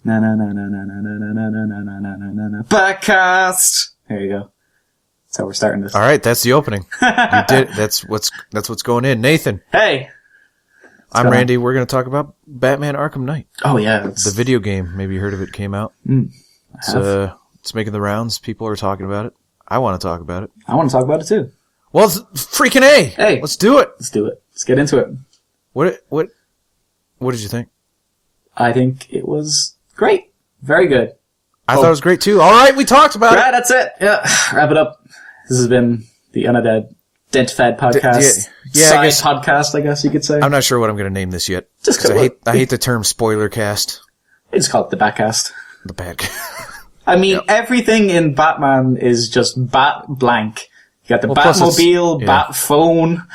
Na na na na na na na na na na na na na na. Batcast. There you go. That's how we're starting this. All right, that's the opening. You did. That's what's going in. Nathan. Hey. I'm Randy. We're going to talk about Batman Arkham Knight. Oh yeah, the video game. Maybe you heard of it. Came out. It's making the rounds. People are talking about it. I want to talk about it. I want to talk about it too. Well, it's freaking A. Hey, let's do it. Let's do it. Let's get into it. What did you think? I think it was great. Very good. I thought it was great too. All right, we talked about it. Right, that's it. Yeah, wrap it up. This has been the Unidentified Podcast. Side podcast, I guess you could say. I'm not sure what I'm going to name this yet. Just because I hate the term spoiler cast. It's called the Batcast. The Batcast. I mean, Everything in Batman is just bat blank. You got the Batmobile, Bat phone,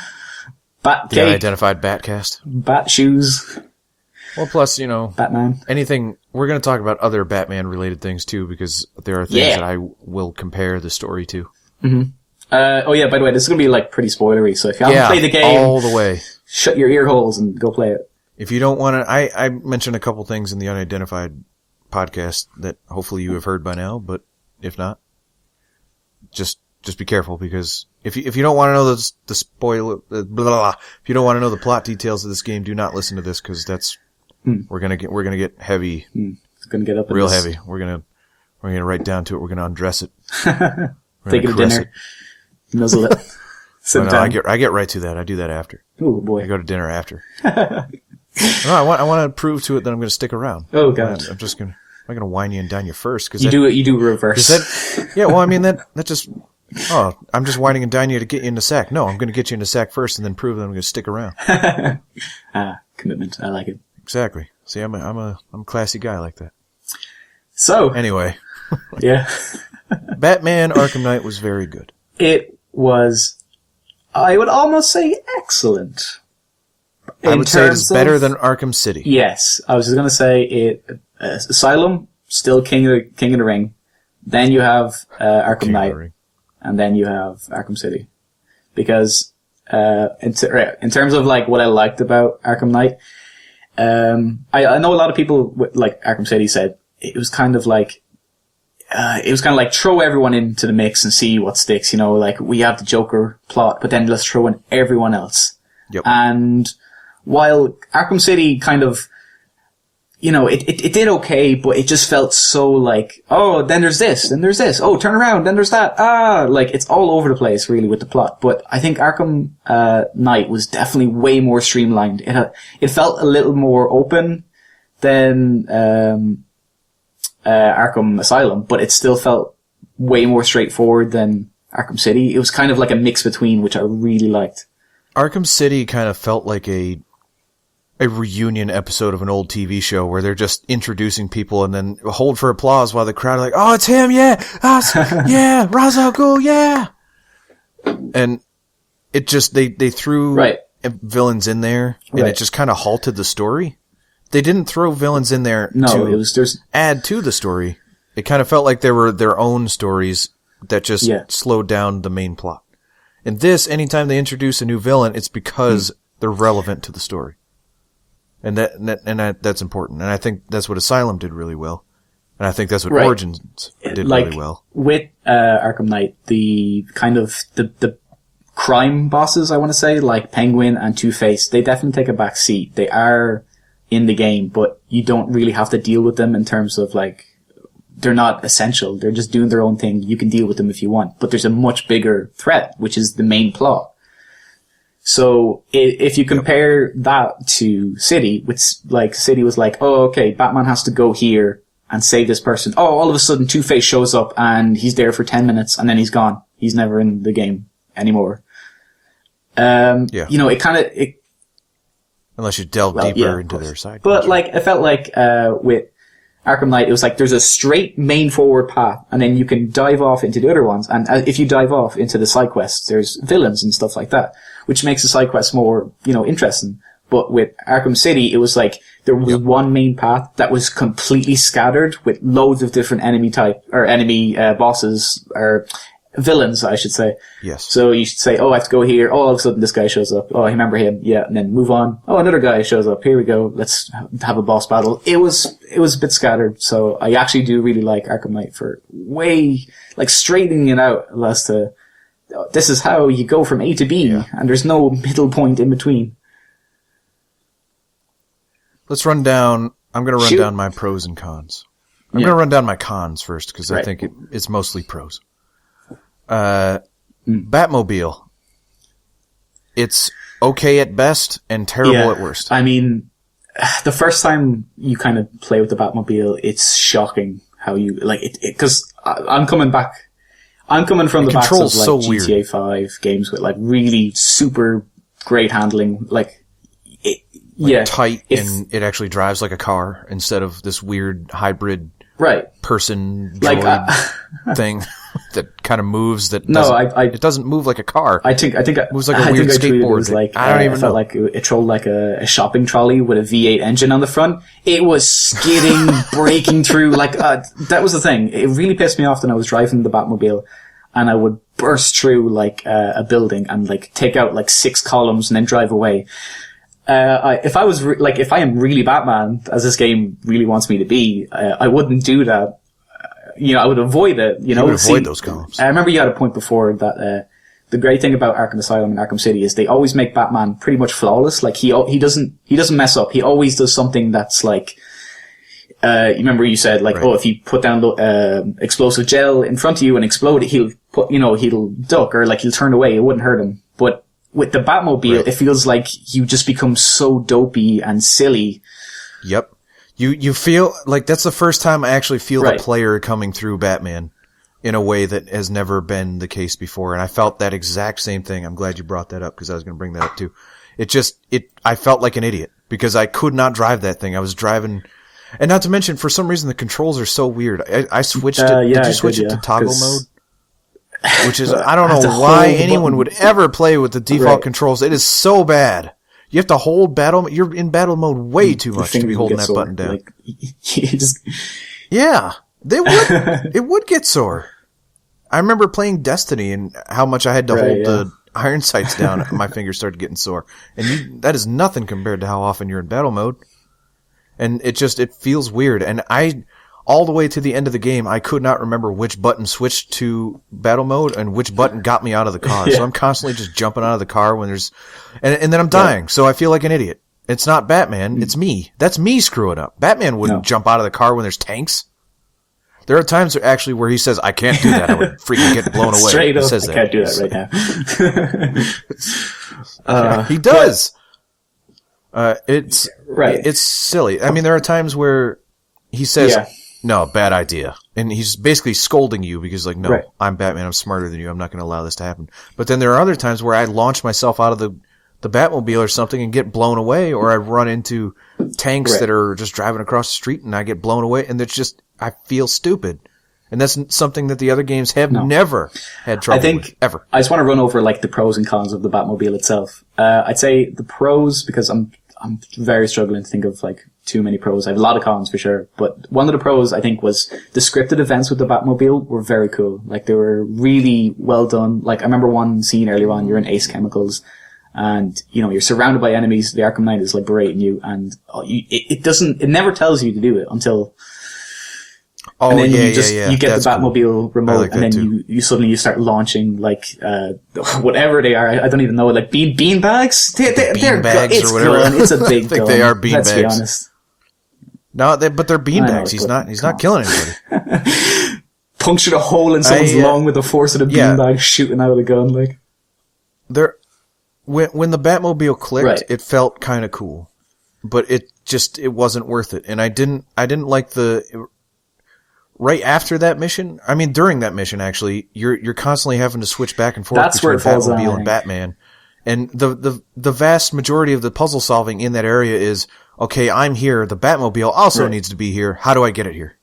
Bat cake. The Unidentified Batcast. Bat shoes. Well, plus, Batman. Anything. We're going to talk about other Batman-related things, too, because there are things that I will compare the story to. Mm-hmm. Oh, yeah, by the way, this is going to be, pretty spoilery, so if you haven't played the game... all the way. Shut your ear holes and go play it. If you don't want to... I mentioned a couple things in the Unidentified Podcast that hopefully you have heard by now, but if not, just be careful, because if you don't want to know the spoiler... if you don't want to know the plot details of this game, do not listen to this, because that's... We're gonna get heavy. It's gonna get up real heavy. We're gonna right down to it. We're gonna undress it. Take it to dinner. Nuzzle it. Sit down. I get right to that. I do that after. Oh boy. I go to dinner after. No, I want to prove to it that I'm gonna stick around. Oh god. I'm not gonna wine you and dine you first, because you do reverse. Well, I mean that just. Oh, I'm just whining and dining you to get you in the sack. No, I'm gonna get you in the sack first and then prove that I'm gonna stick around. Commitment. I like it. Exactly. See, I'm a classy guy like that. So anyway, yeah, Batman Arkham Knight was very good. It was, I would almost say, excellent. I would say it's better than Arkham City. Yes, I was just gonna say Asylum still king of the ring. Then you have Arkham Knight, and then you have Arkham City, because in terms of what I liked about Arkham Knight. I know a lot of people like Arkham City said it was kind of like throw everyone into the mix and see what sticks, we have the Joker plot, but then let's throw in everyone else. Yep. And while Arkham City kind of, it did okay, but it just felt so then there's this, oh, turn around, then there's that, it's all over the place really with the plot. But I think Arkham Knight was definitely way more streamlined. It felt a little more open than Arkham Asylum, but it still felt way more straightforward than Arkham City. It was kind of like a mix between, which I really liked. Arkham City kind of felt like a reunion episode of an old TV show where they're just introducing people and then hold for applause while the crowd are like, oh, it's him, yeah, yeah, Ra's al Ghul, yeah. And it just, they threw villains in there and it just kind of halted the story. They didn't throw villains in there to add to the story. It kind of felt like they were their own stories that just slowed down the main plot. And this, anytime they introduce a new villain, it's because they're relevant to the story. And that's important. And I think that's what Asylum did really well. And I think that's what Origins did really well. With Arkham Knight, the kind of the crime bosses, I want to say, like Penguin and Two-Face, they definitely take a back seat. They are in the game, but you don't really have to deal with them in terms of they're not essential. They're just doing their own thing. You can deal with them if you want. But there's a much bigger threat, which is the main plot. So if you compare that to City, which City was oh, okay, Batman has to go here and save this person. Oh, all of a sudden Two-Face shows up and he's there for 10 minutes and then he's gone. He's never in the game anymore. It kind of, unless you delve deeper into their side. But it felt with Arkham Knight, it was there's a straight main forward path and then you can dive off into the other ones. And if you dive off into the side quests, there's villains and stuff like that, which makes the side quests more, interesting. But with Arkham City, it was there was one main path that was completely scattered with loads of different enemy bosses or villains, I should say. Yes. So you should say, oh, I have to go here. Oh, all of a sudden this guy shows up. Oh, I remember him. Yeah. And then move on. Oh, another guy shows up. Here we go. Let's have a boss battle. It was a bit scattered. So I actually do really like Arkham Knight for straightening it out as to, this is how you go from A to B, and there's no middle point in between. Let's run down. I'm going to run down my pros and cons. I'm going to run down my cons first because I think it's mostly pros. Batmobile. It's okay at best and terrible at worst. I mean, the first time you kind of play with the Batmobile, it's shocking how you like it. Because I'm coming from the backs of like so GTA weird. 5 games with like really super great handling, tight, and it actually drives like a car instead of this weird hybrid person droid thing that kind of moves. It doesn't move like a car. I think it moves like a weird skateboard. It was like, I don't even know. Like it trolled like a shopping trolley with a V8 engine on the front. It was skidding, breaking through. That was the thing. It really pissed me off when I was driving the Batmobile, and I would burst through like a building and like take out like 6 columns and then drive away. If I am really Batman, as this game really wants me to be, I wouldn't do that. I would avoid it. You would avoid those columns. I remember you had a point before that the great thing about Arkham Asylum and Arkham City is they always make Batman pretty much flawless. Like he doesn't mess up. He always does something that's like. You remember you said if you put down explosive gel in front of you and explode it, he'll duck or like he'll turn away. It wouldn't hurt him, but. With the Batmobile, it feels like you just become so dopey and silly. Yep. You feel like that's the first time I actually feel the player coming through Batman in a way that has never been the case before. And I felt that exact same thing. I'm glad you brought that up because I was going to bring that up too. I felt like an idiot because I could not drive that thing. I was driving, and not to mention, for some reason, the controls are so weird. I switched it. Did you switch it to toggle mode? Which is, I don't know why anyone would ever play with the default controls. It is so bad. You have to hold you're in battle mode way too much to be holding that button down. Yeah, they would. It would get sore. I remember playing Destiny and how much I had to hold the iron sights down. My fingers started getting sore. And that is nothing compared to how often you're in battle mode. And it feels weird. And all the way to the end of the game, I could not remember which button switched to battle mode and which button got me out of the car. So I'm constantly just jumping out of the car when there's, and then I'm dying. So I feel like an idiot. It's not Batman. It's me. That's me screwing up. Batman wouldn't jump out of the car when there's tanks. There are times actually where he says, I can't do that. I would freaking get blown away. Straight up, he says I can't do that right now. He does. It's silly. I mean, there are times where he says, no, bad idea. And he's basically scolding you because no, I'm Batman, I'm smarter than you, I'm not going to allow this to happen. But then there are other times where I launch myself out of the Batmobile or something and get blown away, or I run into tanks that are just driving across the street and I get blown away, and it's just, I feel stupid. And that's something that the other games have never had trouble with, ever. I just want to run over the pros and cons of the Batmobile itself. I'd say the pros, because I'm very struggling to think of too many pros. I have a lot of cons for sure, but one of the pros I think was the scripted events with the Batmobile were very cool. They were really well done. I remember one scene earlier on, you're in Ace Chemicals and you're surrounded by enemies. The Arkham Knight is berating you, and it never tells you to do it until and then you get the Batmobile remote, and then you suddenly start launching whatever they are. I don't even know, bean bags. They're bags or whatever. It's a big I think gun. they are bean Let's bags. Be honest. No, but they're bean bags. He's not killing anybody. Punctured a hole in someone's lung with the force of the bean bag shooting out of the gun. When the Batmobile clicked, it felt kind of cool, but it wasn't worth it. And I didn't like right after that mission. I mean, during that mission, actually, you're constantly having to switch back and forth between Batmobile and Batman. And the vast majority of the puzzle solving in that area is, okay, I'm here. The Batmobile also needs to be here. How do I get it here?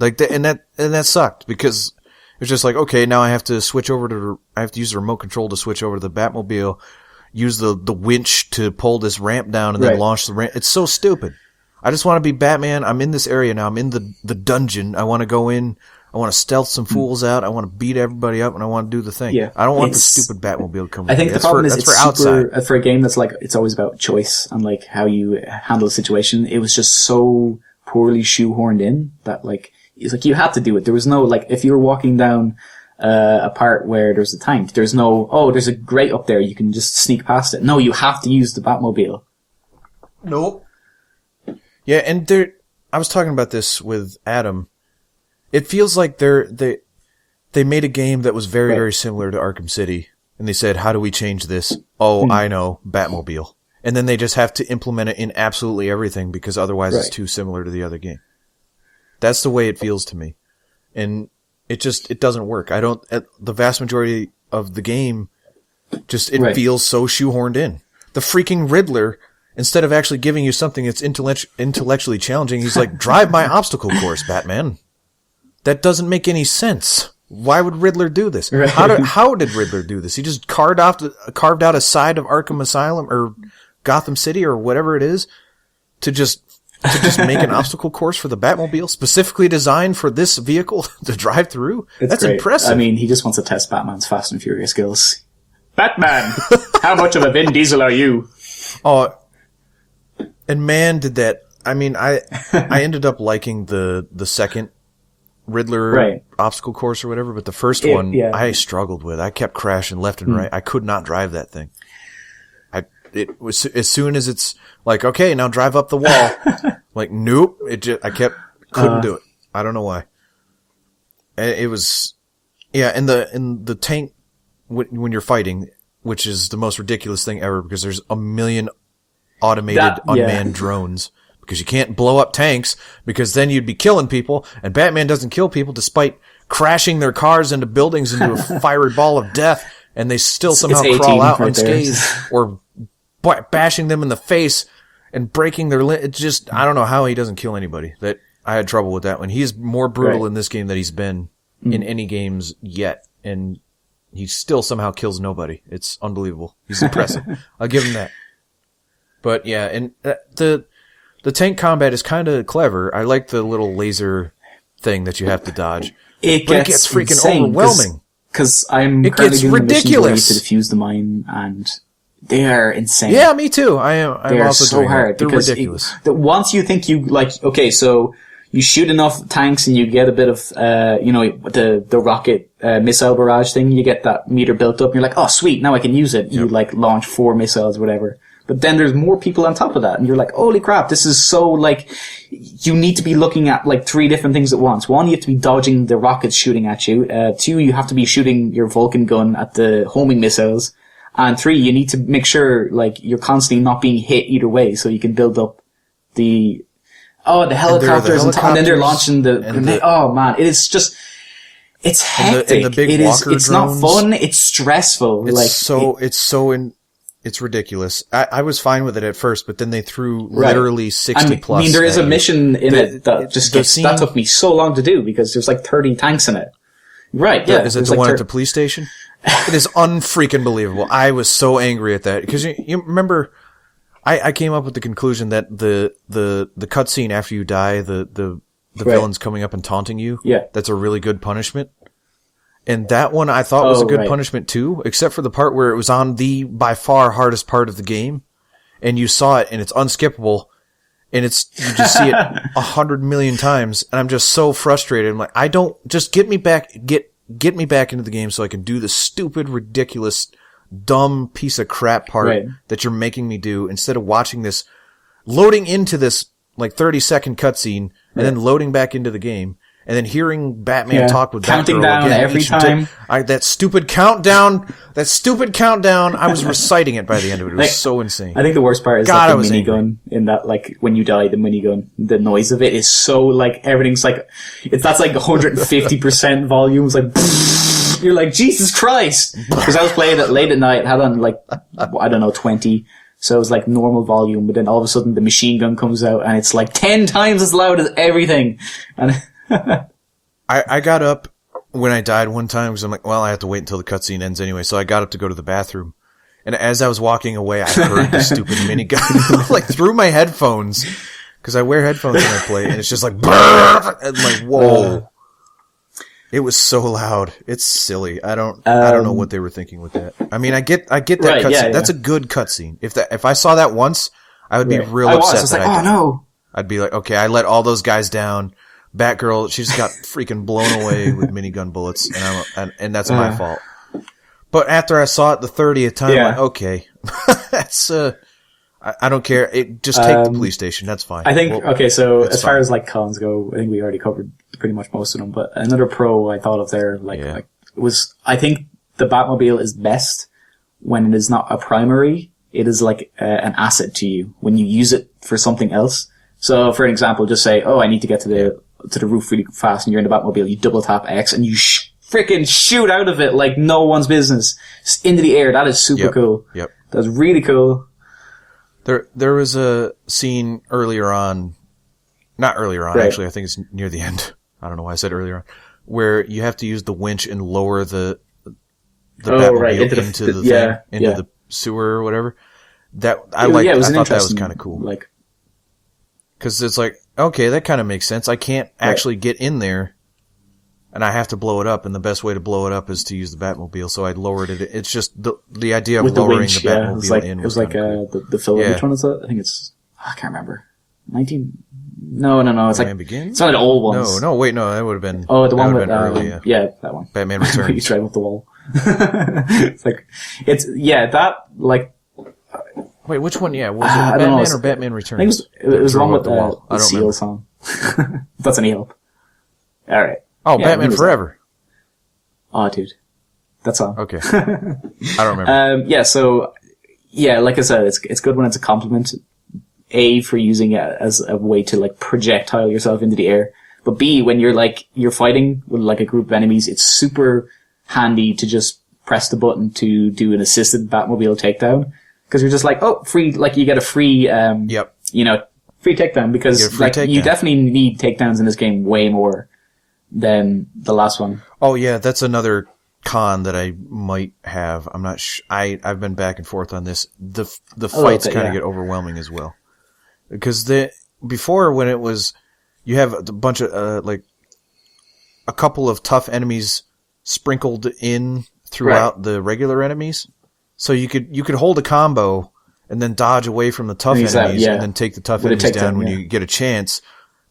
And that sucked because it's just okay, now I have to switch over I have to use the remote control to switch over to the Batmobile, use the winch to pull this ramp down and then launch the ramp. It's so stupid. I just want to be Batman. I'm in this area now. I'm in the dungeon. I want to go in. I want to stealth some fools out. I want to beat everybody up, and I want to do the thing. Yeah. I don't want the stupid Batmobile coming. I think the problem is it's for outside. for a game that's like, it's always about choice and like how you handle the situation. It was just so poorly shoehorned in that like, it's like you had to do it. There was no, like, if you were walking down a part where there's a tank, there's no, oh, there's a grate up there, you can just sneak past it. No, you have to use the Batmobile. Nope. Yeah, and I was talking about this with Adam. It feels like they made a game that was very, very similar to Arkham City, and they said, how do we change this? Oh, I know, Batmobile. And then they just have to implement it in absolutely everything because otherwise it's too similar to the other game. That's the way it feels to me. And it doesn't work. The vast majority of the game feels so shoehorned in. The freaking Riddler, instead of actually giving you something that's intellectually challenging, he's like, drive my obstacle course, Batman. That doesn't make any sense. Why would Riddler do this? Right. How did Riddler do this? He just carved out a side of Arkham Asylum or Gotham City or whatever it is to just make an obstacle course for the Batmobile specifically designed for this vehicle to drive through. That's great. Impressive. I mean, he just wants to test Batman's Fast and Furious skills. Batman, how much of a Vin Diesel are you? Oh, and man, did that. I mean, I ended up liking the second Riddler obstacle course or whatever, but the first one I struggled with. I kept crashing left and right. I could not drive that thing. It was as soon as it's like, okay, now drive up the wall. Like, nope. I couldn't do it. I don't know why. It was, in the tank when you're fighting, which is the most ridiculous thing ever because there's a million automated unmanned drones. Because you can't blow up tanks, because then you'd be killing people, and Batman doesn't kill people despite crashing their cars into buildings into a fiery ball of death, and they still somehow crawl out unscathed, or bashing them in the face and breaking their it's just, I don't know how he doesn't kill anybody. That I had trouble with that one. He's more brutal in this game than he's been in any games yet, and he still somehow kills nobody. It's unbelievable. He's impressive. I'll give him that. But yeah, and the tank combat is kind of clever. I like the little laser thing that you have to dodge. It gets freaking insane, overwhelming. Because I'm currently doing ridiculous. The missions where you have to defuse the mine, and they are insane. Yeah, me too. I'm also so doing hard. They're ridiculous. Once you think okay, so you shoot enough tanks and you get a bit of, the rocket missile barrage thing, you get that meter built up, and you're like, oh sweet, now I can use it. Yep. You launch 4 missiles, whatever. But then there's more people on top of that, and you're like, holy crap, this is so, you need to be looking at, 3 different things at once. 1, you have to be dodging the rockets shooting at you. 2, you have to be shooting your Vulcan gun at the homing missiles. And 3, you need to make sure, you're constantly not being hit either way, so you can build up the helicopters, and then they're launching oh man, it is just, it's hectic. And the big it's not fun, it's stressful. It's ridiculous. I was fine with it at first, but then they threw literally 60 plus. I mean, there is a mission in it that that took me so long to do because there's 30 tanks in it. Right, yeah. Is it the one at the police station? It is unfreaking believable. I was so angry at that because you remember, I came up with the conclusion that the cutscene after you die, the villain's coming up and taunting you. Yeah. That's a really good punishment. And that one I thought was a good punishment too, except for the part where it was on the by far hardest part of the game, and you saw it and it's unskippable, and you just see it 100 million times, and I'm just so frustrated. I'm like, just get me back into the game so I can do the stupid, ridiculous, dumb piece of crap part that you're making me do instead of watching this, loading into this 30-second cutscene and then loading back into the game. And then hearing Batman talk with counting Batgirl down again, every time. That stupid countdown. I was reciting it by the end of it. It was so insane. I think the worst part is the minigun in that, when you die, the minigun, the noise of it is so, everything's that's 150% volume. It's you're like, Jesus Christ! Because I was playing it late at night, had on, I don't know, 20. So it was normal volume, but then all of a sudden the machine gun comes out and it's 10 times as loud as everything. And I got up when I died one time because I'm like, well, I have to wait until the cutscene ends anyway. So I got up to go to the bathroom. And as I was walking away, I heard the stupid minigun through my headphones because I wear headphones when I play, and it's just brrr, and whoa. It was so loud. It's silly. I don't know what they were thinking with that. I mean, I get that cutscene. Yeah. That's a good cutscene. If I saw that once, I would be real upset. I was like, oh no. I'd be like, okay, I let all those guys down. Batgirl, she just got freaking blown away with minigun bullets, and that's my fault. But after I saw it the 30th time, I'm like, okay, that's I don't care. Just take the police station. That's fine. I think so as far as like cons go, I think we already covered pretty much most of them. But another pro I thought of there, was I think the Batmobile is best when it is not a primary. It is like an asset to you when you use it for something else. So, for an example, just say, I need to get to the roof really fast, and you're in the Batmobile. You double tap X, and you freaking shoot out of it like no one's business, just into the air. That is super cool. Yep. That's really cool. There was a scene earlier on, not earlier on, actually, I think it's near the end. I don't know why I said earlier on, where you have to use the winch and lower the Batmobile into the sewer or whatever. I thought that was kind of cool. Like, cause it's like, okay, that kind of makes sense. I can't actually get in there, and I have to blow it up, and the best way to blow it up is to use the Batmobile, so I lowered it. It's just the idea of lowering the Batmobile in. It was like the film. Which one is that? I think it's, I can't remember. No, it's like, Begins? It's not the old ones. No, wait, no, that would have been, the one with, early, that one. Batman Returns. He's driving up the wall. It's like, that, like, wait, which one? Yeah, was it Batman or Batman Returns? I think it was the one with the Seal song. That's any help. Alright. Oh, Batman Forever. Oh, dude. That song. Okay. I don't remember. Like I said, it's good when it's a compliment. A, for using it as a way to like projectile yourself into the air. But B, when you're fighting with like a group of enemies, it's super handy to just press the button to do an assisted Batmobile takedown. Cause you're just like, free, like you get a free, free takedown because you definitely need takedowns in this game way more than the last one. Oh yeah, that's another con that I might have. I'm not I've been back and forth on this. The fights kind of get overwhelming as well. Because before when it was, you have a bunch of, a couple of tough enemies sprinkled in throughout the regular enemies. So you could hold a combo and then dodge away from the tough enemies and then take the tough enemies down when you get a chance.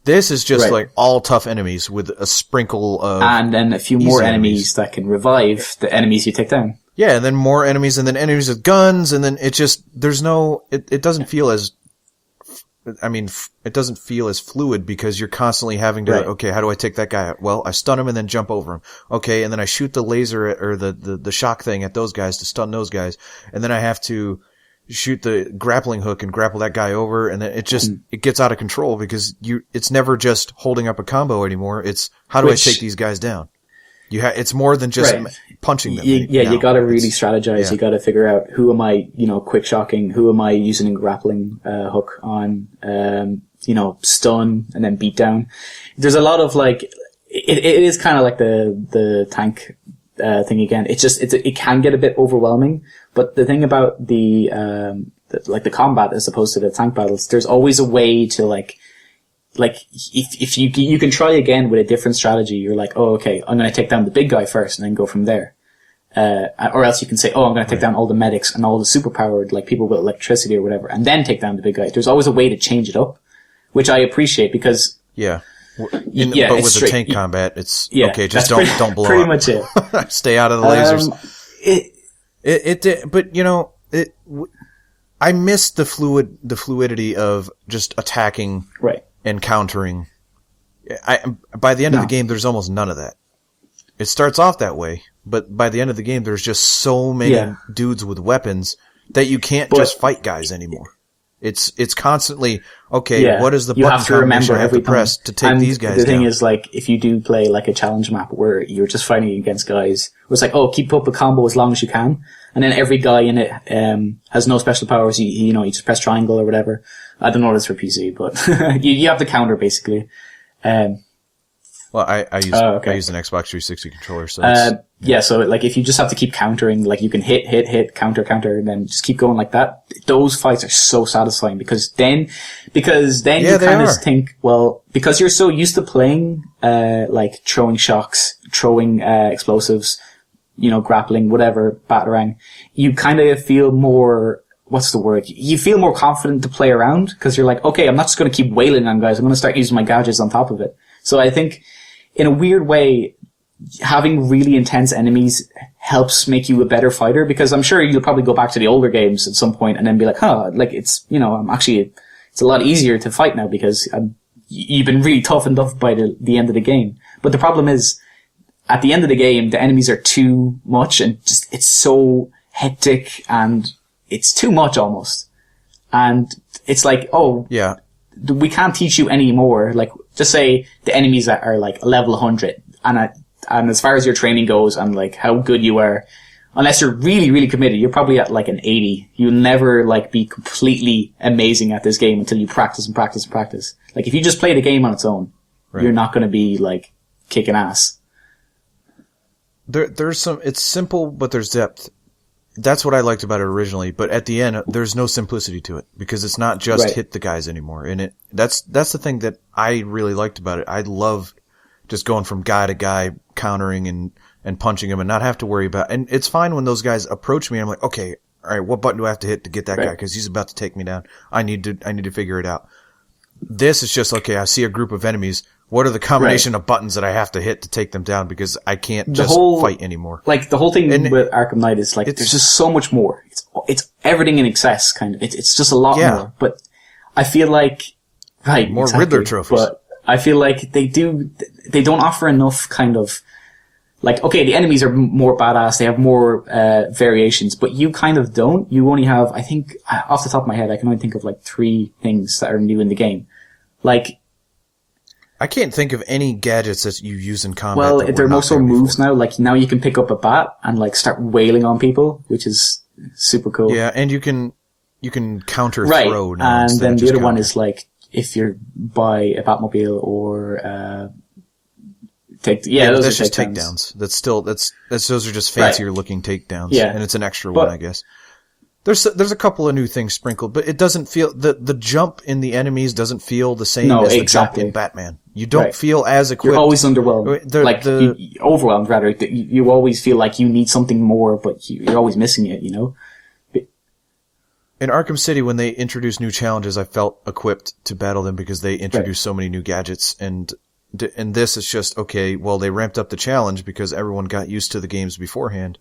This is just like all tough enemies with a sprinkle of... And then a few more enemies that can revive the enemies you take down. Yeah, and then more enemies and then enemies with guns and then it just, it doesn't feel as... it doesn't feel as fluid because you're constantly having to, okay, how do I take that guy out? Well, I stun him and then jump over him. Okay, and then I shoot the laser or the shock thing at those guys to stun those guys. And then I have to shoot the grappling hook and grapple that guy over. And then it just, it gets out of control because it's never just holding up a combo anymore. It's how do I take these guys down? It's more than just punching them. You gotta really strategize. You gotta figure out who am I, quick shocking, who am I using a grappling hook on, stun and then beat down. There's a lot of it is kind of like the tank thing again. It's just, it can get a bit overwhelming, but the thing about the combat as opposed to the tank battles, there's always a way to if you can try again with a different strategy, you're like, oh, okay, I'm going to take down the big guy first and then go from there. Or else you can say, oh, I'm going to take down all the medics and all the superpowered, people with electricity or whatever, and then take down the big guy. There's always a way to change it up, which I appreciate because... But with the tank combat, it's, okay, just don't blow pretty up. Much it. Stay out of the lasers. I miss the fluidity of just attacking. Right. And countering. By the end of the game, there's almost none of that. It starts off that way, but by the end of the game, there's just so many dudes with weapons that you can't just fight guys anymore. It's constantly, what is the button combination I have to press to take these guys down? The thing is, if you do play a challenge map where you're just fighting against guys, where it's keep up a combo as long as you can, and then every guy in it has no special powers. You just press triangle or whatever. I don't know what it's for PC, but you have to counter basically. Well, I use an Xbox 360 controller, so so if you just have to keep countering, you can hit, counter, and then just keep going like that. Those fights are so satisfying because then you kind of think, well, because you're so used to playing, throwing shocks, throwing explosives, grappling, whatever, batarang, you kind of feel more, what's the word? You feel more confident to play around because you're like, okay, I'm not just going to keep wailing on guys. I'm going to start using my gadgets on top of it. So I think in a weird way, having really intense enemies helps make you a better fighter because I'm sure you'll probably go back to the older games at some point and then be like, it's a lot easier to fight now because you've been really toughened up by the end of the game. But the problem is, at the end of the game, the enemies are too much and just, it's so hectic and it's too much almost. And it's like, yeah, we can't teach you any more. Like, just say the enemies are like level 100 and as far as your training goes and like how good you are, unless you're really, really committed, you're probably at like an 80. You'll never like be completely amazing at this game until you practice and practice and practice. Like if you just play the game on its own, you're not going to be like kicking ass. There's it's simple, but there's depth. That's what I liked about it originally, but at the end, there's no simplicity to it because it's not just hit the guys anymore. And that's the thing that I really liked about it. I love just going from guy to guy, countering and punching him and not have to worry about, and it's fine when those guys approach me. I'm like, okay, all right, what button do I have to hit to get that guy? Cause he's about to take me down. I need to figure it out. This is just, okay, I see a group of enemies. What are the combination of buttons that I have to hit to take them down? Because I can't just fight anymore. Like, the whole thing with Arkham Knight is like, there's just so much more. It's everything in excess, kind of. It's just a lot more. But I feel like, more Riddler trophies. But I feel like they don't offer enough kind of, like, okay, the enemies are more badass, they have more variations, but you kind of don't. You only have, I think, off the top of my head, I can only think of like 3 things that are new in the game. Like, I can't think of any gadgets that you use in combat. Well, there are also moves now. Like, now you can pick up a bat and like start wailing on people, which is super cool. Yeah, and you can counter throw now. And then the other one is like, if you're by a Batmobile or those that's are just takedowns. Those are just fancier looking takedowns. Yeah. And it's an extra one, I guess. There's a couple of new things sprinkled, but it doesn't feel, the jump in the enemies doesn't feel the same as the jump in Batman. You don't feel as equipped. You're always underwhelmed. Overwhelmed, rather. You always feel like you need something more, but you're always missing it, In Arkham City, when they introduced new challenges, I felt equipped to battle them because they introduced so many new gadgets. And this is just, okay, well, they ramped up the challenge because everyone got used to the games beforehand.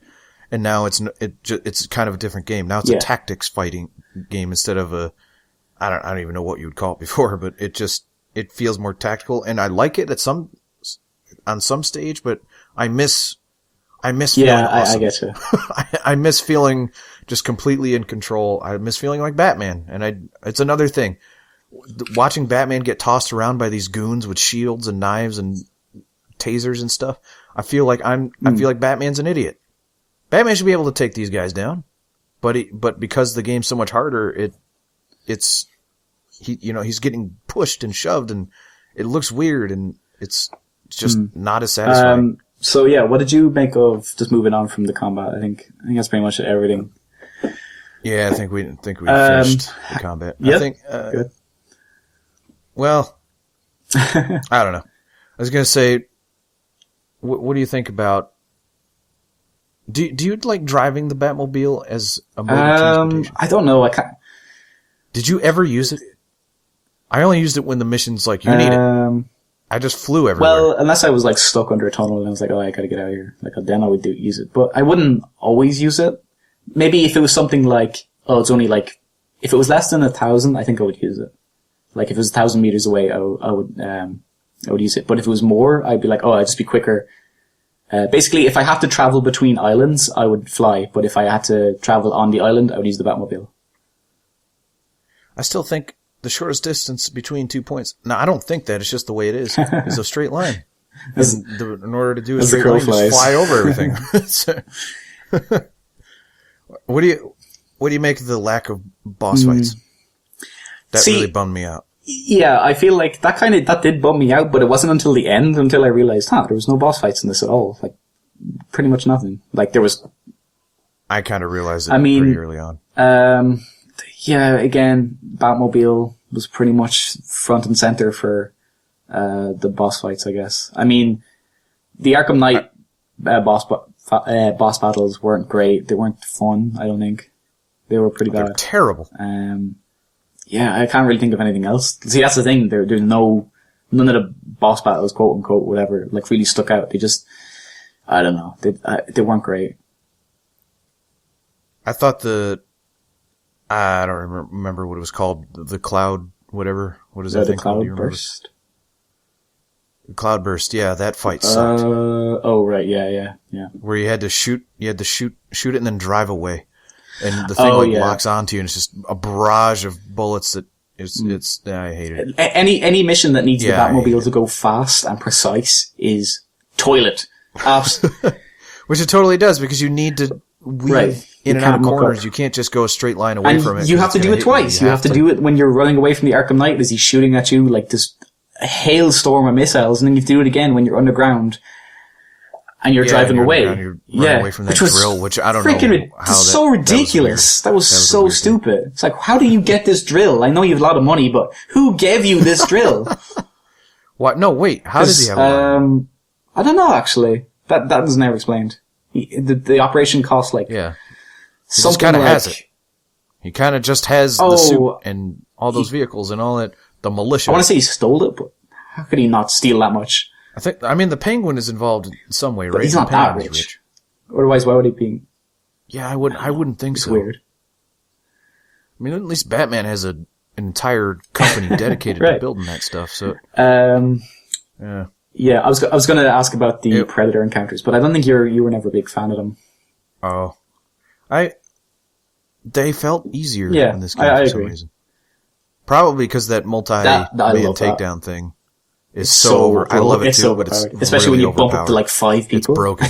And now it's kind of a different game. Now it's a tactics fighting game instead of I don't even know what you would call it before, but it feels more tactical. And I like it on some stage, but I miss feeling awesome. I get you. I miss feeling just completely in control. I miss feeling like Batman. And it's another thing. Watching Batman get tossed around by these goons with shields and knives and tasers and stuff, I feel like I feel like Batman's an idiot. Batman should be able to take these guys down, but because the game's so much harder, he's getting pushed and shoved, and it looks weird, and it's just not as satisfying. So yeah, what did you make of, just moving on from the combat? I think that's pretty much everything. Yeah, I think we finished the combat. Yeah, I think good. Well, I don't know. I was gonna say, what do you think about? Do you like driving the Batmobile as a mode of transportation? I don't know. I can't. Did you ever use it? I only used it when the mission's like, you need it. I just flew everywhere. Well, unless I was like stuck under a tunnel and I was like, I gotta get out of here. Like, then I would use it. But I wouldn't always use it. Maybe if it was something like, it's only like, if it was less than 1,000, I think I would use it. Like, if it was 1,000 meters away, I would use it. But if it was more, I'd be like, I'd just be quicker. Basically, if I have to travel between islands, I would fly. But if I had to travel on the island, I would use the Batmobile. I still think the shortest distance between 2 points. No, I don't think that. It's just the way it is. It's a straight line. In order to do a straight line, just fly over everything. What do you make of the lack of boss fights? That really bummed me out. Yeah, I feel like that did bum me out, but it wasn't until the end until I realized, there was no boss fights in this at all. Like, pretty much nothing. Like, there was. I kind of realized it pretty early on. Yeah, again, Batmobile was pretty much front and center for the boss fights, I guess. I mean, the Arkham Knight boss battles weren't great. They weren't fun, I don't think. They were pretty bad. They're terrible. Yeah, I can't really think of anything else. See, that's the thing. There's none of the boss battles, quote unquote, whatever, like really stuck out. They just, I don't know. They weren't great. I thought I don't remember what it was called. The Cloud, whatever. What is that thing called? The Cloudburst? The Cloudburst, yeah, that fight sucked. Oh, right, yeah. Where you had to shoot it and then drive away. And the thing locks onto you and it's just a barrage of bullets that I hate it. Any mission that needs the Batmobile to go fast and precise is toilet. Which it totally does, because you need to weave in and out of corners. You can't just go a straight line away from it. You have to do it twice. You have to do it when you're running away from the Arkham Knight as he's shooting at you like this hailstorm of missiles, and then you have to do it again when you're underground and you're driving away. You're running away from that drill, which I don't know how that's so ridiculous. That was so stupid. It's like, how do you get this drill? I know you have a lot of money, but who gave you this drill? What? No, wait. How does he have a lot of money? I don't know, actually. That was never explained. The operation cost like something kind of like, has it. He kind of just has the suit and all those vehicles and all that. The militia. I want to say he stole it, but how could he not steal that much? I mean, the Penguin is involved in some way, right? But he's not that rich. Otherwise, why would he be? Yeah, I wouldn't think so. Weird. I mean, at least Batman has an entire company dedicated to building that stuff. So, yeah, I was going to ask about the Predator encounters, but I don't think you were never a big fan of them. Oh, they felt easier in this game for some reason. Probably because that multi-man takedown thing is so over. I love it too, but it's especially really when you bump up to like 5 people. It's broken.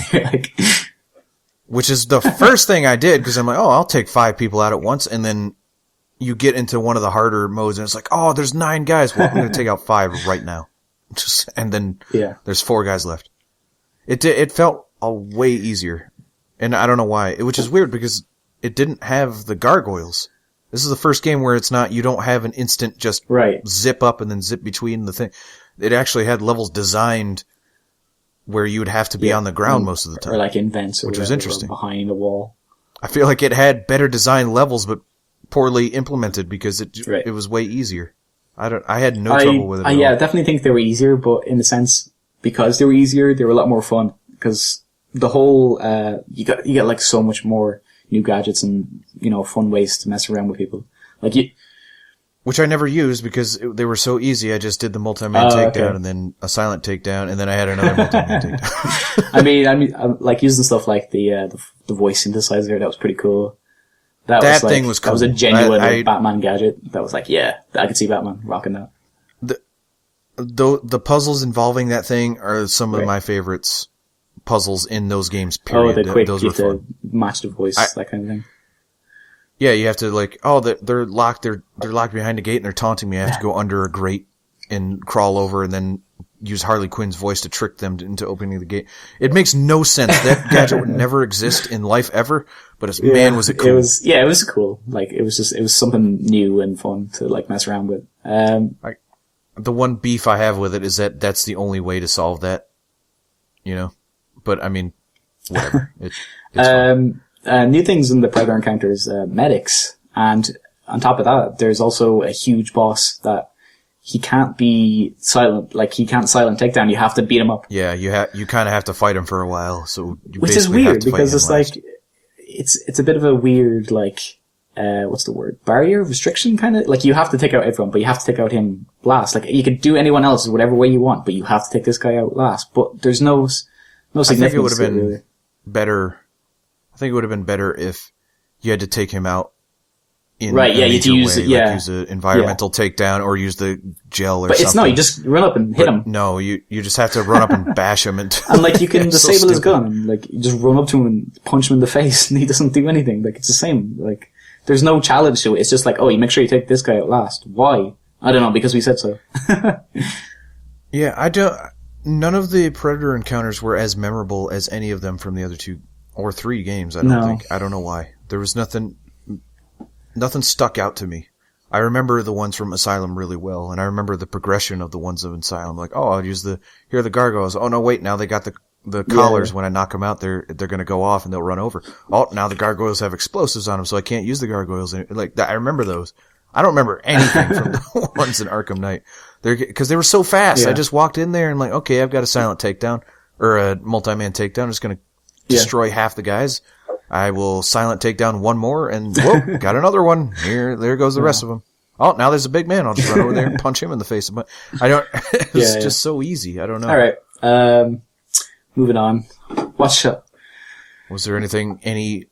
Which is the first thing I did, because I'm like, I'll take 5 people out at once, and then you get into one of the harder modes, and it's like, there's 9 guys. Well, I'm going to take out 5 right now. And then there's 4 guys left. It felt way easier, and I don't know why. Which is weird, because it didn't have the gargoyles. This is the first game where you don't have an instant just zip up and then zip between the thing. It actually had levels designed where you would have to be on the ground most of the time. Or like in vents, which was interesting. Behind a wall. I feel like it had better designed levels, but poorly implemented, because it was way easier. I had no trouble with it. I definitely think they were easier, but in the sense, because they were easier, they were a lot more fun. Because the whole, you get like so much more new gadgets and, fun ways to mess around with people. Which I never used because they were so easy. I just did the multi-man takedown and then a silent takedown, and then I had another multi-man takedown. I mean, like using stuff like the voice synthesizer. That was pretty cool. That thing was cool. That was a genuine Batman gadget. That was like, I could see Batman rocking that. The puzzles involving that thing are some of my favorites. Puzzles in those games. Period. The quick, you have to match the voice, that kind of thing. Yeah, you have to they're locked. They're locked behind a gate and they're taunting me. I have to go under a grate and crawl over and then use Harley Quinn's voice to trick them into opening the gate. It makes no sense. That gadget would never exist in life ever. But man, was it cool! It was cool. Like it was something new and fun to like mess around with. The one beef I have with it is that that's the only way to solve that. But I mean, whatever. It's fun. New things in the Predator encounters, medics, and on top of that, there's also a huge boss that he can't be silent. Like he can't silent takedown. You have to beat him up. Yeah, you kind of have to fight him for a while. So which is weird because it's like it's a bit of a weird what's the word? Barrier restriction kind of like you have to take out everyone, but you have to take out him last. Like you could do anyone else whatever way you want, but you have to take this guy out last. But there's no significance. I think it would have been better. I think it would have been better if you had to take him out in a major use way, use an environmental takedown or use the gel or something. But you just run up and hit him. No, you just have to run up and bash him. And you can disable his gun. Like, you just run up to him and punch him in the face and he doesn't do anything. Like, it's the same. Like, there's no challenge to it. It's just like, you make sure you take this guy out last. Why? I don't know, because we said so. Yeah, none of the Predator encounters were as memorable as any of them from the other 2 or 3 games, I don't think. I don't know why. There was nothing stuck out to me. I remember the ones from Asylum really well, and I remember the progression of the ones of Asylum. Like, I'll use here are the gargoyles. Oh no, wait, now they got the collars, when I knock them out, they're going to go off and they'll run over. Oh, now the gargoyles have explosives on them, so I can't use the gargoyles. Like that, I remember those. I don't remember anything from the ones in Arkham Knight. Because they were so fast. I just walked in there and like, okay, I've got a silent takedown or a multi-man takedown. I'm just going to destroy half the guys. I will silent take down one more and whoa, got another one. There goes the rest of them. Oh, now there's a big man. I'll just run over there and punch him in the face. But I don't, it's just so easy. I don't know. All right. Moving on. Was there anything,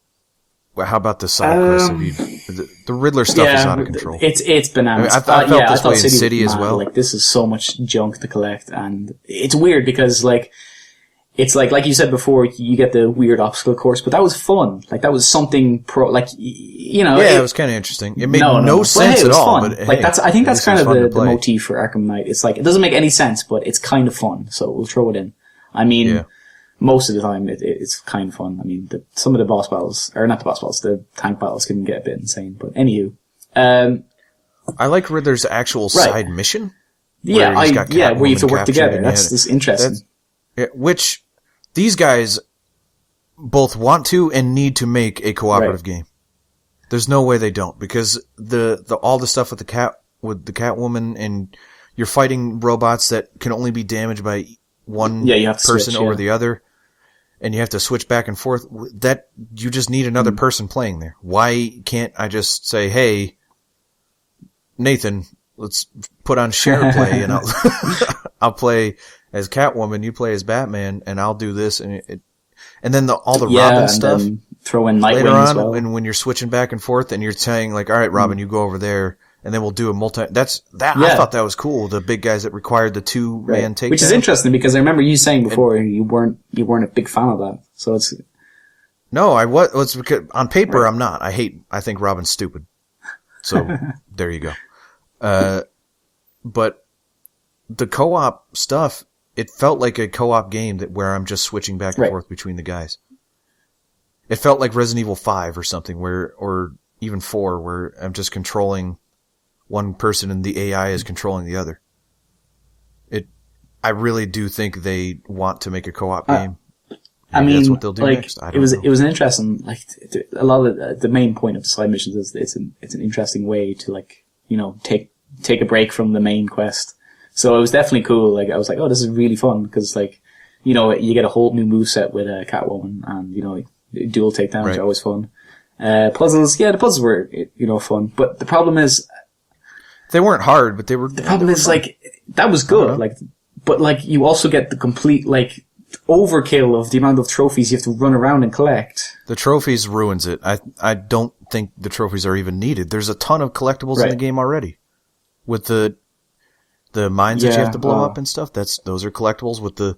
how about the side quests? The Riddler stuff is out of control. It's bananas. I felt this way in City as well. Like, this is so much junk to collect, and it's weird because, like, it's like you said before, you get the weird obstacle course, but that was fun. Like, that was something you know. Yeah, it was kind of interesting. It made no sense at all, but like, I think that's kind of the motif for Arkham Knight. It's like, it doesn't make any sense, but it's kind of fun, so we'll throw it in. I mean, most of the time, it's kind of fun. I mean, some of the boss battles, or not the boss battles, the tank battles can get a bit insane. But anywho, I like Riddler's actual side mission. Where you have to work together. That's interesting. Which these guys both want to and need to make a cooperative game. There's no way they don't, because all the stuff with the Catwoman, and you're fighting robots that can only be damaged by one person over the other. And you have to switch back and forth. That you just need another person playing there. Why can't I just say, "Hey, Nathan, let's put on share play, and I'll play as Catwoman, you play as Batman, and I'll do this." And then all the Robin stuff. Throw in Nightwing later on, as well. when you're switching back and forth, and you're saying like, "All right, Robin, you go over there." And then we'll do a I thought that was cool. The big guys that required the 2-man takedown. Which is interesting, because I remember you saying before you weren't a big fan of that. So it's... No, I was. It's because on paper I'm not. I think Robin's stupid. So there you go. But the co-op stuff, it felt like a co-op game where I'm just switching back and forth between the guys. It felt like Resident Evil 5 or something, or even 4, where I'm just controlling one person and the AI is controlling the other. I really do think they want to make a co-op game. I mean, that's what they'll do next. I don't know. It was an interesting, like, a lot of the main point of the side missions is it's an interesting way to, like, you know, take a break from the main quest. So it was definitely cool. Like, I was like, oh, this is really fun, because, like, you know, you get a whole new moveset with a Catwoman, and, you know, dual takedowns are always fun. Puzzles, the puzzles were, you know, fun. But the problem is, they weren't hard, but they were. The problem is, like, that was good. Like, but like, you also get the complete, like, overkill of the amount of trophies you have to run around and collect. The trophies ruins it. I don't think the trophies are even needed. There's a ton of collectibles in the game already, with the mines that you have to blow up and stuff. Those are collectibles with the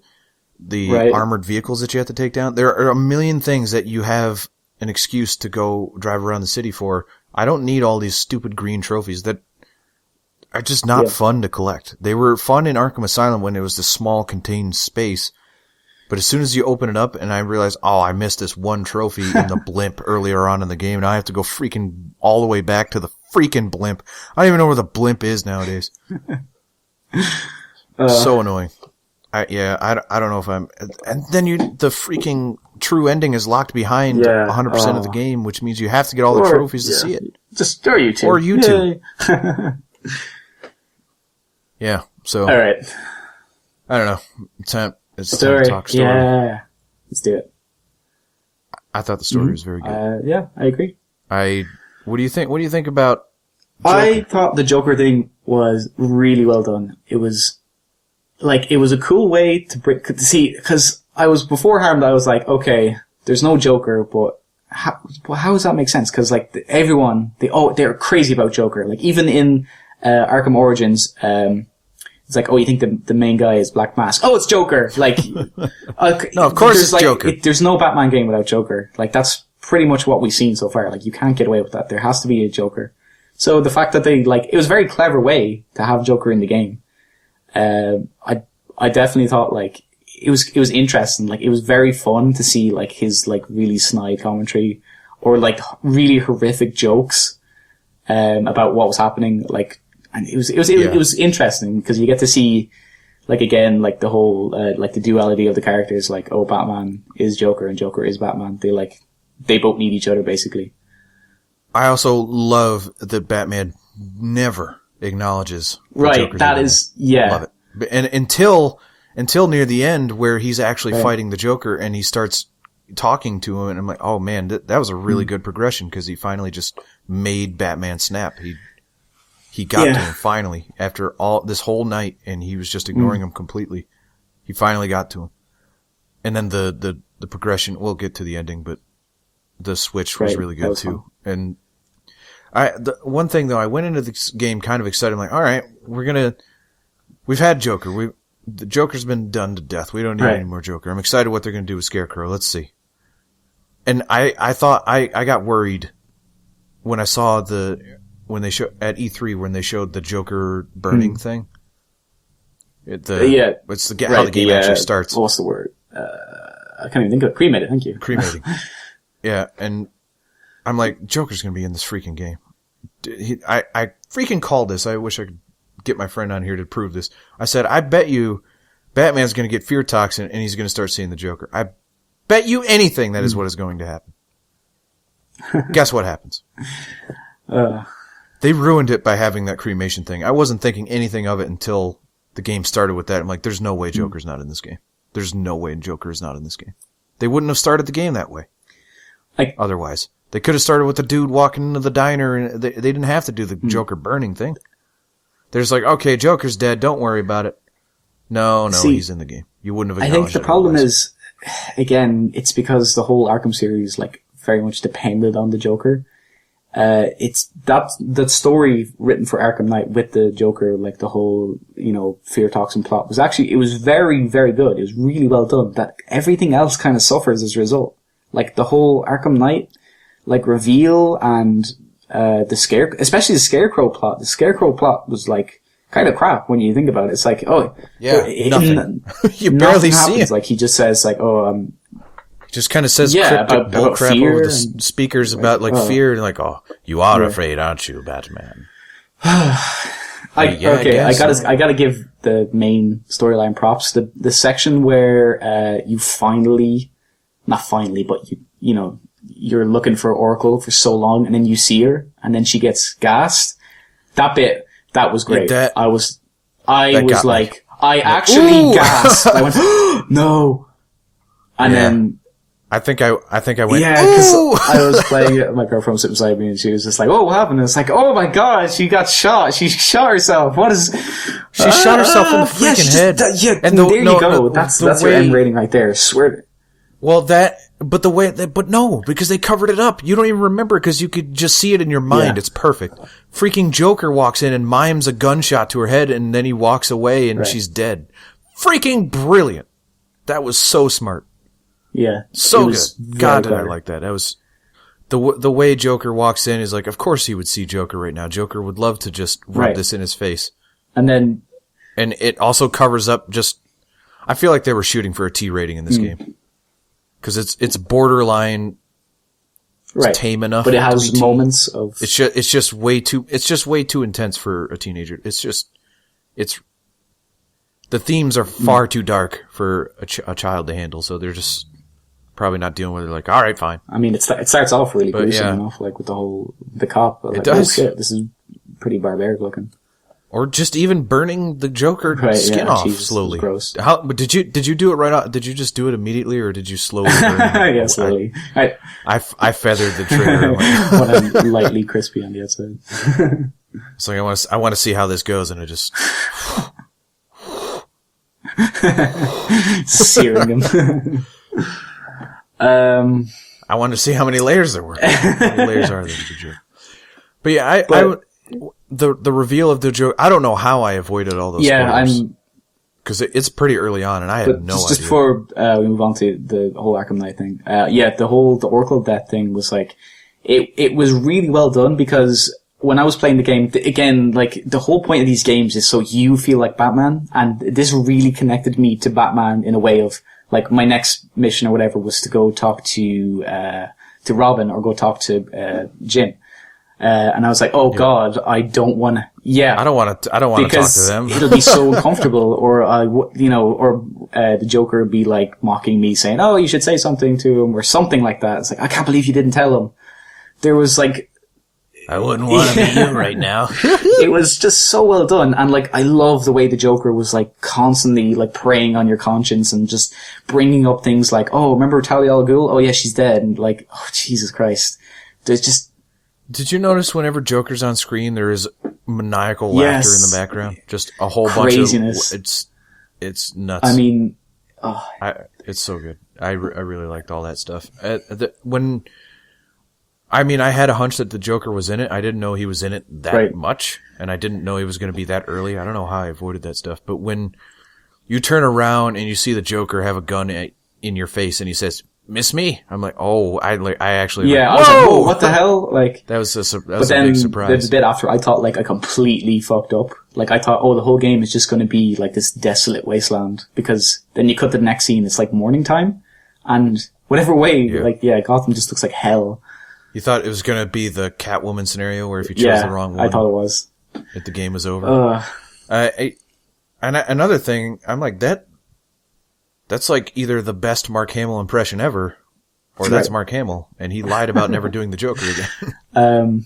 armored vehicles that you have to take down. There are a million things that you have an excuse to go drive around the city for. I don't need all these stupid green trophies that are just not fun to collect. They were fun in Arkham Asylum when it was the small contained space. But as soon as you open it up and I realize, I missed this one trophy in the blimp earlier on in the game, and I have to go freaking all the way back to the freaking blimp. I don't even know where the blimp is nowadays. So annoying. I don't know if I'm... And then the freaking true ending is locked behind 100% of the game, which means you have to get all the trophies to see it. Just or YouTube. Or YouTube. Yeah, so... All right. I don't know. It's time to talk story. Yeah. Let's do it. I thought the story was very good. Yeah, I agree. What do you think? What do you think about Joker? I thought the Joker thing was really well done. It was a cool way to see, because I was beforehand, I was like, okay, there's no Joker, but how does that make sense? Because, like, everyone, they're crazy about Joker. Like, even in Arkham Origins, it's like, you think the main guy is Black Mask. Oh, it's Joker. Like, no, of course it's Joker. There's no Batman game without Joker. Like, that's pretty much what we've seen so far. Like, you can't get away with that. There has to be a Joker. So the fact that it was a very clever way to have Joker in the game. I definitely thought, like, it was interesting. Like, it was very fun to see, like, his, like, really snide commentary, or, like, really horrific jokes, about what was happening. Like, and it was interesting, because you get to see, like again, like the whole, like the duality of the characters, like, oh, Batman is Joker and Joker is Batman. They both need each other, basically. I also love that Batman never acknowledges right. Joker's That evil. is, yeah. Love it. And until near the end where he's actually fighting the Joker and he starts talking to him, and I'm like, oh man, that was a really good progression, because he finally just made Batman snap. He got to him finally after all this whole night, and he was just ignoring him completely. He finally got to him. And then the progression, we'll get to the ending, but the switch was really good too. Fun. And the one thing though, I went into this game kind of excited. I'm like, all right, we've had Joker. The Joker's been done to death. We don't need any more Joker. I'm excited what they're going to do with Scarecrow. Let's see. And I thought, I got worried when I saw when they at E3, when they showed the Joker burning thing. It's how the game actually starts. What's the word? I can't even think of it. Cremated, thank you. Cremating. Yeah, and I'm like, Joker's going to be in this freaking game. I freaking called this. I wish I could get my friend on here to prove this. I said, I bet you Batman's going to get fear toxin and he's going to start seeing the Joker. I bet you anything that is what is going to happen. Guess what happens? They ruined it by having that cremation thing. I wasn't thinking anything of it until the game started with that. I'm like, there's no way Joker's not in this game. There's no way Joker is not in this game. They wouldn't have started the game that way. Otherwise. They could have started with the dude walking into the diner, and they didn't have to do the Joker burning thing. They're just like, okay, Joker's dead. Don't worry about it. No, he's in the game. You wouldn't have acknowledged it. I think the problem is, again, it's because the whole Arkham series, like, very much depended on the Joker. It's that story written for Arkham Knight with the Joker, like the whole, fear toxin plot was actually, it was very, very good. It was really well done. That everything else kind of suffers as a result. Like the whole Arkham Knight, like reveal and, especially the Scarecrow plot. The Scarecrow plot was like kind of crap when you think about it. It's like, nothing. You barely see it. Like he just says like, just kind of says cryptic bullcrap over the speakers about like fear, and like, oh, you are afraid, aren't you, Batman? I gotta give the main storyline props. The section where you not finally, but you're looking for Oracle for so long, and then you see her, and then she gets gassed. That bit, that was great. I was like, I actually gasped. I went, no, and then. I think I went, yeah, because I was playing, my girlfriend was sitting beside me and she was just like, oh, what happened? And it's like, oh my god, she got shot. She shot herself. She shot herself in the freaking head. And there you go. That's your end rating right there. I swear. Well, but no, because they covered it up. You don't even remember because you could just see it in your mind. Yeah. It's perfect. Freaking Joker walks in and mimes a gunshot to her head and then he walks away and she's dead. Freaking brilliant. That was so smart. Yeah. So good. God, did I like that. That was the way Joker walks in is like, of course he would see Joker right now. Joker would love to just rub this in his face. And it also covers up I feel like they were shooting for a T rating in this game. Cause it's borderline tame enough. But it has moments of, it's just way too intense for a teenager. The themes are far too dark for a child to handle. So they're just probably not dealing with it. Like, all right, fine. I mean, it starts off really gruesome enough, like with the cop. Like, it does. Oh shit, this is pretty barbaric looking. Or just even burning the Joker skin off slowly. Gross. But did you do it right off? Did you just do it immediately, or did you slowly burn it? Yeah, slowly. I feathered the trigger when I'm lightly crispy on the outside. It's like I want to see how this goes, and it just searing him. I wanted to see how many layers there were. How many layers are there to the joke? But yeah, the reveal of the joke. I don't know how I avoided all those. Yeah, because it's pretty early on, and I had no idea. Just before we move on to the whole Arkham Knight thing, the Oracle death thing was like, it was really well done because when I was playing the game, again, like the whole point of these games is so you feel like Batman, and this really connected me to Batman in a way of like my next mission or whatever was to go talk to Robin or go talk to Jim. And I was like, oh God, I don't want to, I don't want to talk to them. It'll be so uncomfortable, or the Joker would be like mocking me saying, oh, you should say something to him or something like that. It's like, I can't believe you didn't tell him. There was like, I wouldn't want to be you right now. It was just so well done. And like, I love the way the Joker was like constantly like preying on your conscience and just bringing up things like, oh, remember Talia al Ghul? Oh yeah, she's dead. And like, oh, Jesus Christ. There's just, did you notice whenever Joker's on screen, there is maniacal laughter in the background? Just a whole craziness. Bunch of... It's nuts. I mean... it's so good. I really liked all that stuff. I had a hunch that the Joker was in it. I didn't know he was in it that much, and I didn't know he was going to be that early. I don't know how I avoided that stuff. But when you turn around and you see the Joker have a gun in your face and he says... Miss me? I'm like, oh, I actually... Yeah, like, I was like, whoa, what the hell? Like, that was a big surprise. The bit after, I thought, like, I completely fucked up. Like, I thought, oh, the whole game is just going to be, like, this desolate wasteland. Because then you cut to the next scene, it's, like, morning time. And whatever way, Gotham just looks like hell. You thought it was going to be the Catwoman scenario, where if you chose the wrong one... I thought it was. The game was over. Another thing, I'm like, that's like either the best Mark Hamill impression ever, or that's Mark Hamill, and he lied about never doing the Joker again.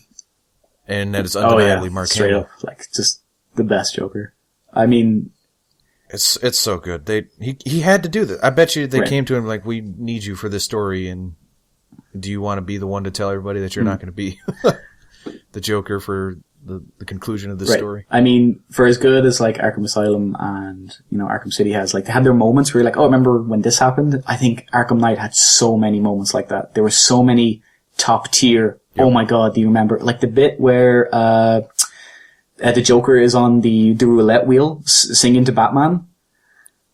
And that is undeniably Mark Hamill. Up, like, just the best Joker. I mean... It's so good. He had to do that. I bet you they came to him like, we need you for this story, and do you want to be the one to tell everybody that you're not going to be the Joker for the conclusion of this story? I mean, for as good as like Arkham Asylum and, Arkham City has, like, they had their moments where you're like, oh, remember when this happened? I think Arkham Knight had so many moments like that. There were so many top tier, oh my God, do you remember? Like the bit where, the Joker is on the roulette wheel singing to Batman.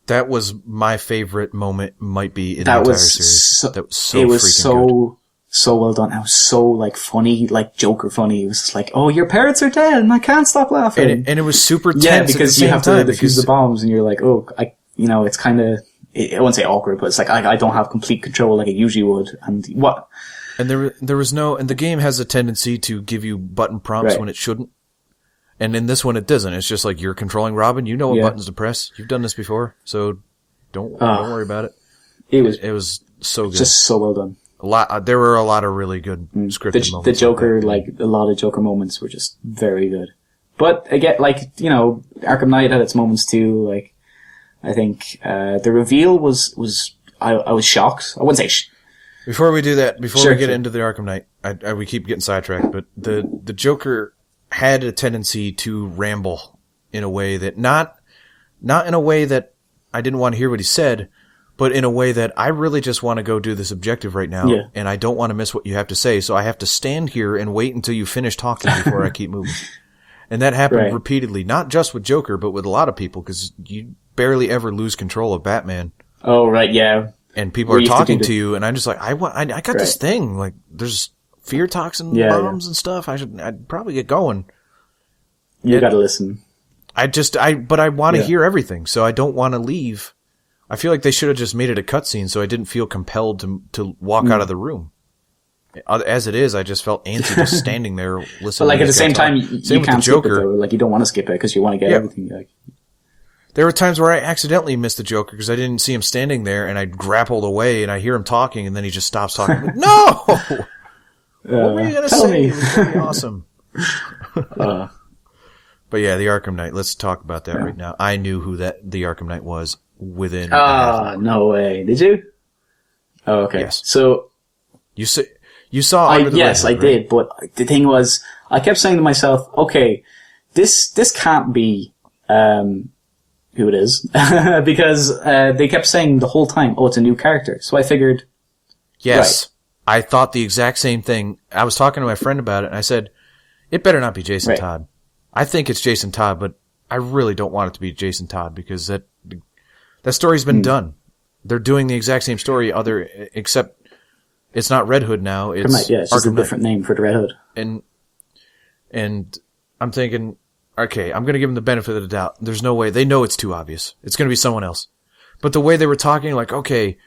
That was my favorite moment, might be in the entire series. That was so it was freaking good. So well done. It was so like funny, like Joker funny. It was just like, oh, your parents are dead and I can't stop laughing. And it was super tense. Yeah, because you have to defuse defuse the bombs and you're like, oh, it's kind of, I wouldn't say awkward, but it's like, I don't have complete control like I usually would. And what? And there was no, and the game has a tendency to give you button prompts when it shouldn't. And in this one it doesn't. It's just like, you're controlling Robin, you know what buttons to press. You've done this before, so don't worry about it. It was so good. Just so well done. There were a lot of really good scripted moments. The Joker, like a lot of Joker moments were just very good. But again, like, Arkham Knight had its moments too. Like, I think, the reveal was, I was shocked. I wouldn't say Before we do that, we get into the Arkham Knight, we keep getting sidetracked, but the Joker had a tendency to ramble in a way that, not in a way that I didn't want to hear what he said, but in a way that I really just want to go do this objective right now, and I don't want to miss what you have to say, so I have to stand here and wait until you finish talking before I keep moving. And that happened repeatedly, not just with Joker, but with a lot of people, because you barely ever lose control of Batman. Oh, right, yeah. And people are talking to you, and I'm just like, I got this thing, like, there's fear toxin bombs and stuff, I'd probably get going. You gotta listen. But I want to hear everything, so I don't want to leave. I feel like they should have just made it a cutscene so I didn't feel compelled to walk out of the room. As it is, I just felt antsy just standing there listening. But like at the same time, you can't skip it though. Like you don't want to skip it because you want to get everything. Like. There were times where I accidentally missed the Joker because I didn't see him standing there, and I grappled away, and I hear him talking, and then he just stops talking. Like, no! What were you going to say? It was really awesome. But yeah, the Arkham Knight. Let's talk about that right now. I knew who the Arkham Knight was within. No way! Did you? Oh, okay. Yes. So you saw. Yes, I did. But the thing was, I kept saying to myself, "Okay, this can't be who it is," because they kept saying the whole time, "Oh, it's a new character." So I figured. Yes, I thought the exact same thing. I was talking to my friend about it, and I said, "It better not be Jason Todd." I think it's Jason Todd, but I really don't want it to be Jason Todd because that story's been done. They're doing the exact same story, except it's not Red Hood now. It's just a different name for the Red Hood. And I'm thinking, okay, I'm going to give them the benefit of the doubt. There's no way. They know it's too obvious. It's going to be someone else. But the way they were talking, like, okay,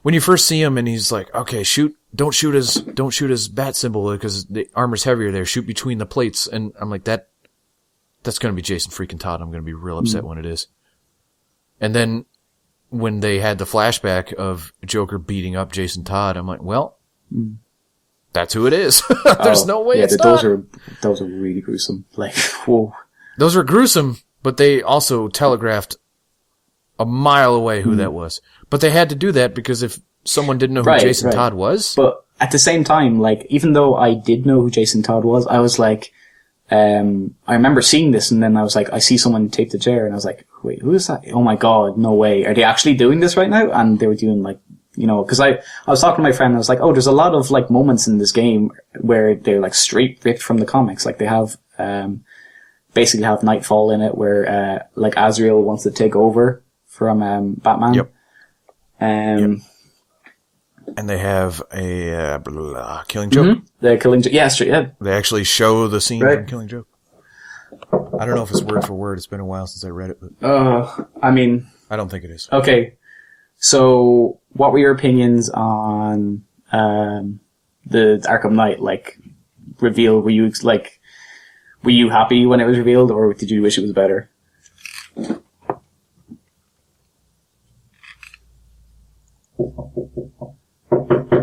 when you first see him and he's like, okay, shoot don't shoot his bat symbol because the armor's heavier there. Shoot between the plates. And I'm like, that's going to be Jason freaking Todd. I'm going to be real upset when it is. And then when they had the flashback of Joker beating up Jason Todd, I'm like, well, that's who it is. There's no way it's not. Those are really gruesome. Like, whoa. Those were gruesome, but they also telegraphed a mile away who that was. But they had to do that because if someone didn't know who Jason Todd was. But at the same time, like, even though I did know who Jason Todd was, I was like, I remember seeing this and then I was like, I see someone tape the chair and I was like, wait, who is that? Oh my God, no way. Are they actually doing this right now? And they were doing like, you know, cause I was talking to my friend and I was like, oh, there's a lot of like moments in this game where they're like straight ripped from the comics. Like they have, basically have Nightfall in it where, like Azrael wants to take over from, Batman. Yep. Yep. And they have a Killing Joke. Mm-hmm. The Killing Joke. Yeah, straight. Yeah. They actually show the scene from Killing Joke. I don't know if it's word for word. It's been a while since I read it. But I mean, I don't think it is. Okay. So, what were your opinions on the Arkham Knight like reveal? Were you happy when it was revealed, or did you wish it was better?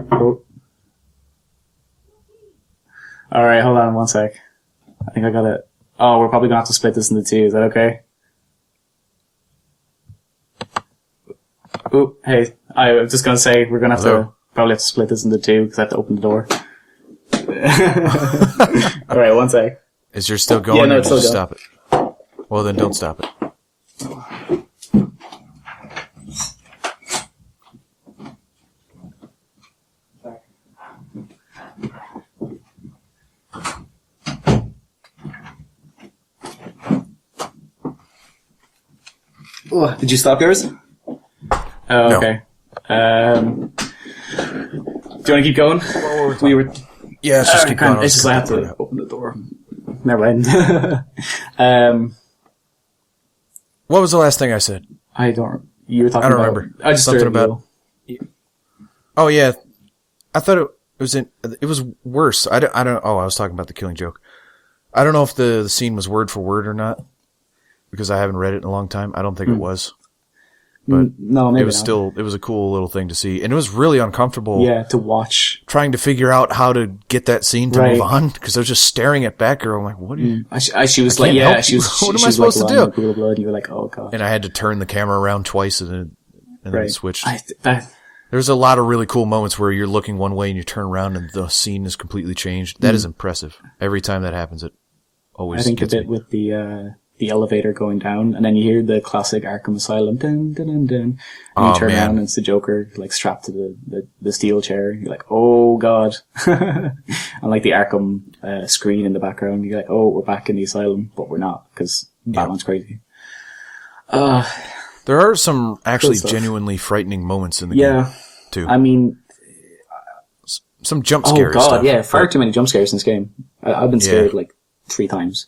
Oh. All right, hold on one sec. I think I got it. Oh, we're probably gonna have to split this into two. Is that okay? Oh, hey, I was just gonna say we're gonna have to probably have to split this into two because I have to open the door. All right, one sec. Is yours still going? Yeah, no, it's still going. Stop it. Well, then don't stop it. Oh, did you stop yours? Oh, okay. Do you want to keep going? We were. Yeah, let's just keep going. It's just I have to open the door. Never mind. What was the last thing I said? I don't. You were talking. I don't about, remember. I just something about. Oh yeah, I thought it was It was worse. I don't. Oh, I was talking about the Killing Joke. I don't know if the scene was word for word or not, because I haven't read it in a long time. I don't think it was. But no, maybe it was not. still, it was a cool little thing to see. And it was really uncomfortable. Yeah, to watch. Trying to figure out how to get that scene to move on. Because I was just staring at Batgirl. I'm like, what are you? She was like, yeah, she was. What am I supposed to do? Pool of blood, and you were like, oh god. And I had to turn the camera around twice and then it switched. There's a lot of really cool moments where you're looking one way and you turn around and the scene is completely changed. That is impressive. Every time that happens, it always I think gets a bit me. with the elevator going down, and then you hear the classic Arkham Asylum, dun, dun, dun, dun, and you turn around and it's the Joker, like, strapped to the steel chair. You're like, oh god. And like the Arkham screen in the background, you're like, oh, we're back in the asylum, but we're not, because Batman's crazy. There are some actually genuinely frightening moments in the game, too. I mean... Some jump scary stuff. Oh god, yeah, far too many jump scares in this game. I've been scared, like, 3 times.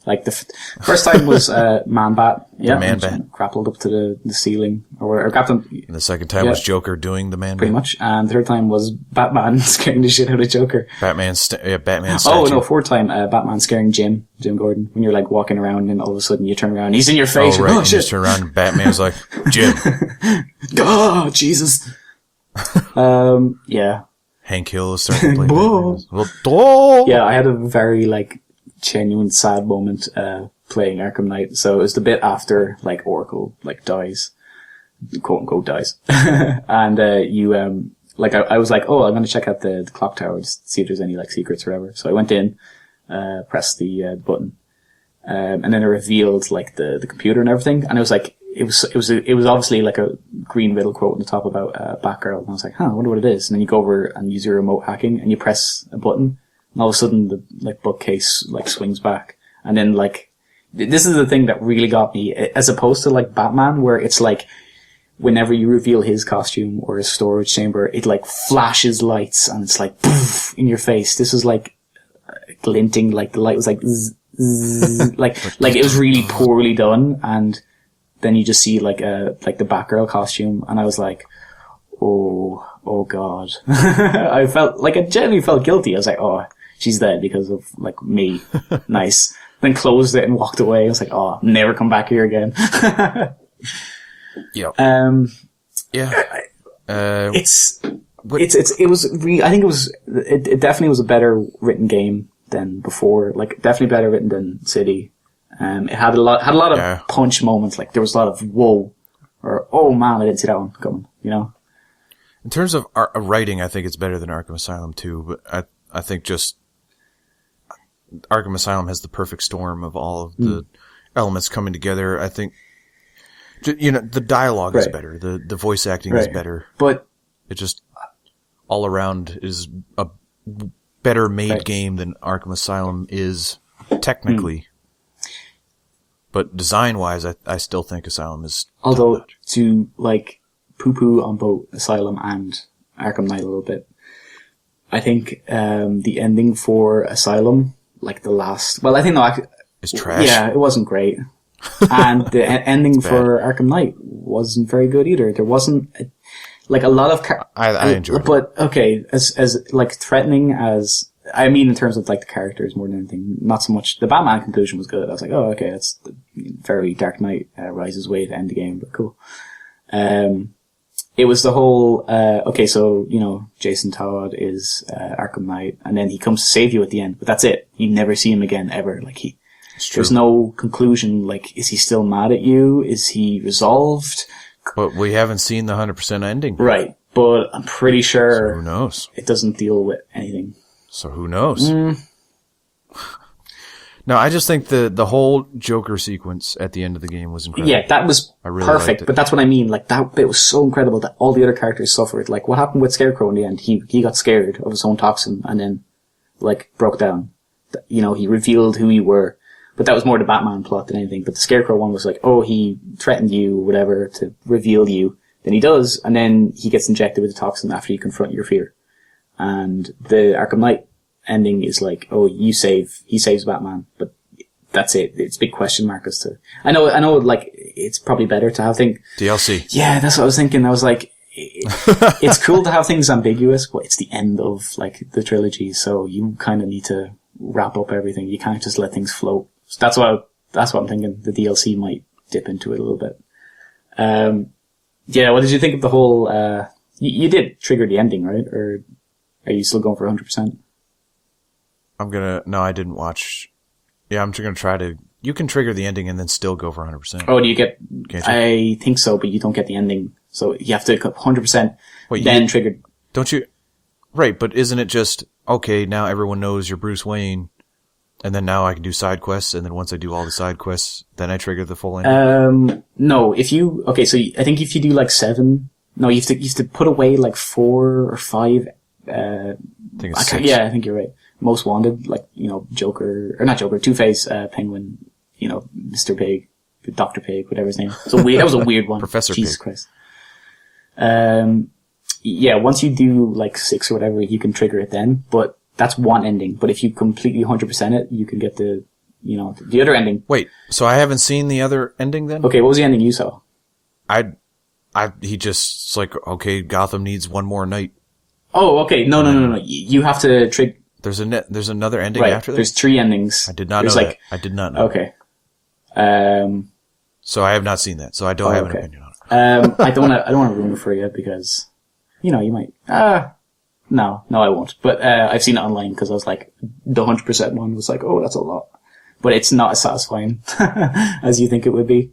Like, the first time was Man-Bat. Yeah, Man-Bat. Grappled up to the ceiling. Or grabbed him. And the second time was Joker doing the Man-Bat. Pretty much. And the third time was Batman scaring the shit out of Joker. Batman statue. Oh, no, fourth time, Batman scaring Jim Gordon. When you're, like, walking around and all of a sudden you turn around and he's in your face. Oh, right. Oh, and shit. you turn around and Batman's like, Jim. Oh, Jesus. Yeah. Hank Hill is starting to play Batman. Yeah, I had a very, like, genuine sad moment playing Arkham Knight. So it was the bit after like Oracle like dies, quote unquote dies, and you like I was like, oh, I'm gonna check out the clock tower just to see if there's any like secrets or whatever. So I went in, pressed the button, and then it revealed like the computer and everything, and it was like it was obviously like a green riddle quote on the top about Batgirl, and I was like, I wonder what it is. And then you go over and use your remote hacking, and you press a button. And all of a sudden, the like bookcase like swings back, and then like this is the thing that really got me, as opposed to like Batman, where it's like whenever you reveal his costume or his storage chamber, it like flashes lights and it's like poof in your face. This was like glinting, like the light was like zzz, zzz, like it was really poorly done, and then you just see like the Batgirl costume, and I was like, oh God. I genuinely felt guilty. I was like, oh, she's dead because of, like, me. Nice. Then closed it and walked away. I was like, oh, never come back here again. Yep. Yeah. It definitely was a better written game than before. Like, definitely better written than City. It had a lot of punch moments. Like, there was a lot of whoa, or oh man, I didn't see that one coming, you know? In terms of writing, I think it's better than Arkham Asylum too, but I think just Arkham Asylum has the perfect storm of all of the elements coming together. I think, you know, the dialogue is better, the voice acting is better, but it just all around is a better made game than Arkham Asylum is technically. But design wise, I still think Asylum is. Although to like poo-poo on both Asylum and Arkham Knight a little bit, I think the ending for Asylum, like the last, well, I think it's trash. Yeah, it wasn't great, and the ending for Arkham Knight wasn't very good either. There wasn't like a lot of. I enjoyed it, but okay, as like threatening as. I mean, in terms of like the characters more than anything, not so much. The Batman conclusion was good. I was like, oh, okay, that's the very Dark Knight Rises way to end the game, but cool. It was the whole, okay, so, you know, Jason Todd is Arkham Knight, and then he comes to save you at the end, but that's it. You never see him again, ever. Like, there's no conclusion, like, is he still mad at you? Is he resolved? But we haven't seen the 100% ending. Right, but I'm pretty sure. So who knows? It doesn't deal with anything. So who knows? No, I just think the whole Joker sequence at the end of the game was incredible. Yeah, that was perfect, but that's what I mean. Like, that bit was so incredible that all the other characters suffered. Like, what happened with Scarecrow in the end? He got scared of his own toxin and then, like, broke down. You know, he revealed who you were. But that was more the Batman plot than anything. But the Scarecrow one was like, oh, he threatened you, whatever, to reveal you. Then he does, and then he gets injected with the toxin after you confront your fear. And the Arkham Knight ending is like, oh, he saves Batman, but that's it. It's a big question mark as to, I know, like, it's probably better to have things. DLC. Yeah, that's what I was thinking. I was like, it's cool to have things ambiguous, but it's the end of, like, the trilogy, so you kind of need to wrap up everything. You can't just let things float. So that's what I'm thinking. The DLC might dip into it a little bit. Yeah, what did you think of the whole, you did trigger the ending, right? Or are you still going for 100%? No, I didn't watch. Yeah, I'm going to try to, you can trigger the ending and then still go for 100%. Oh, do you get, I think so, but you don't get the ending. So you have to 100% then trigger. Don't you? Right, but isn't it just, okay, now everyone knows you're Bruce Wayne, and then now I can do side quests, and then once I do all the side quests, then I trigger the full ending? No, so I think if you do like 7, no, you have to put away like 4 or 5, I think it's 6. Yeah, I think you're right. Most Wanted, like, you know, not Joker, Two-Face, Penguin, you know, Mr. Pig, Dr. Pig, whatever his name. So that was a weird one. Professor Jesus Pig. Christ. Yeah, once you do like 6 or whatever, you can trigger it then, but that's one ending. But if you completely 100% it, you can get the other ending. Wait, so I haven't seen the other ending then? Okay, what was the ending you saw? He just, it's like, okay, Gotham needs one more night. Oh, okay. No. You have to trigger. There's another ending after that? There's 3 endings. I did not know that. I did not know. Okay. So I have not seen that, so I don't have an opinion on it. I don't want to ruin it for you because, you know, you might, no, I won't. But, I've seen it online because I was like, the 100% one was like, oh, that's a lot. But it's not as satisfying as you think it would be.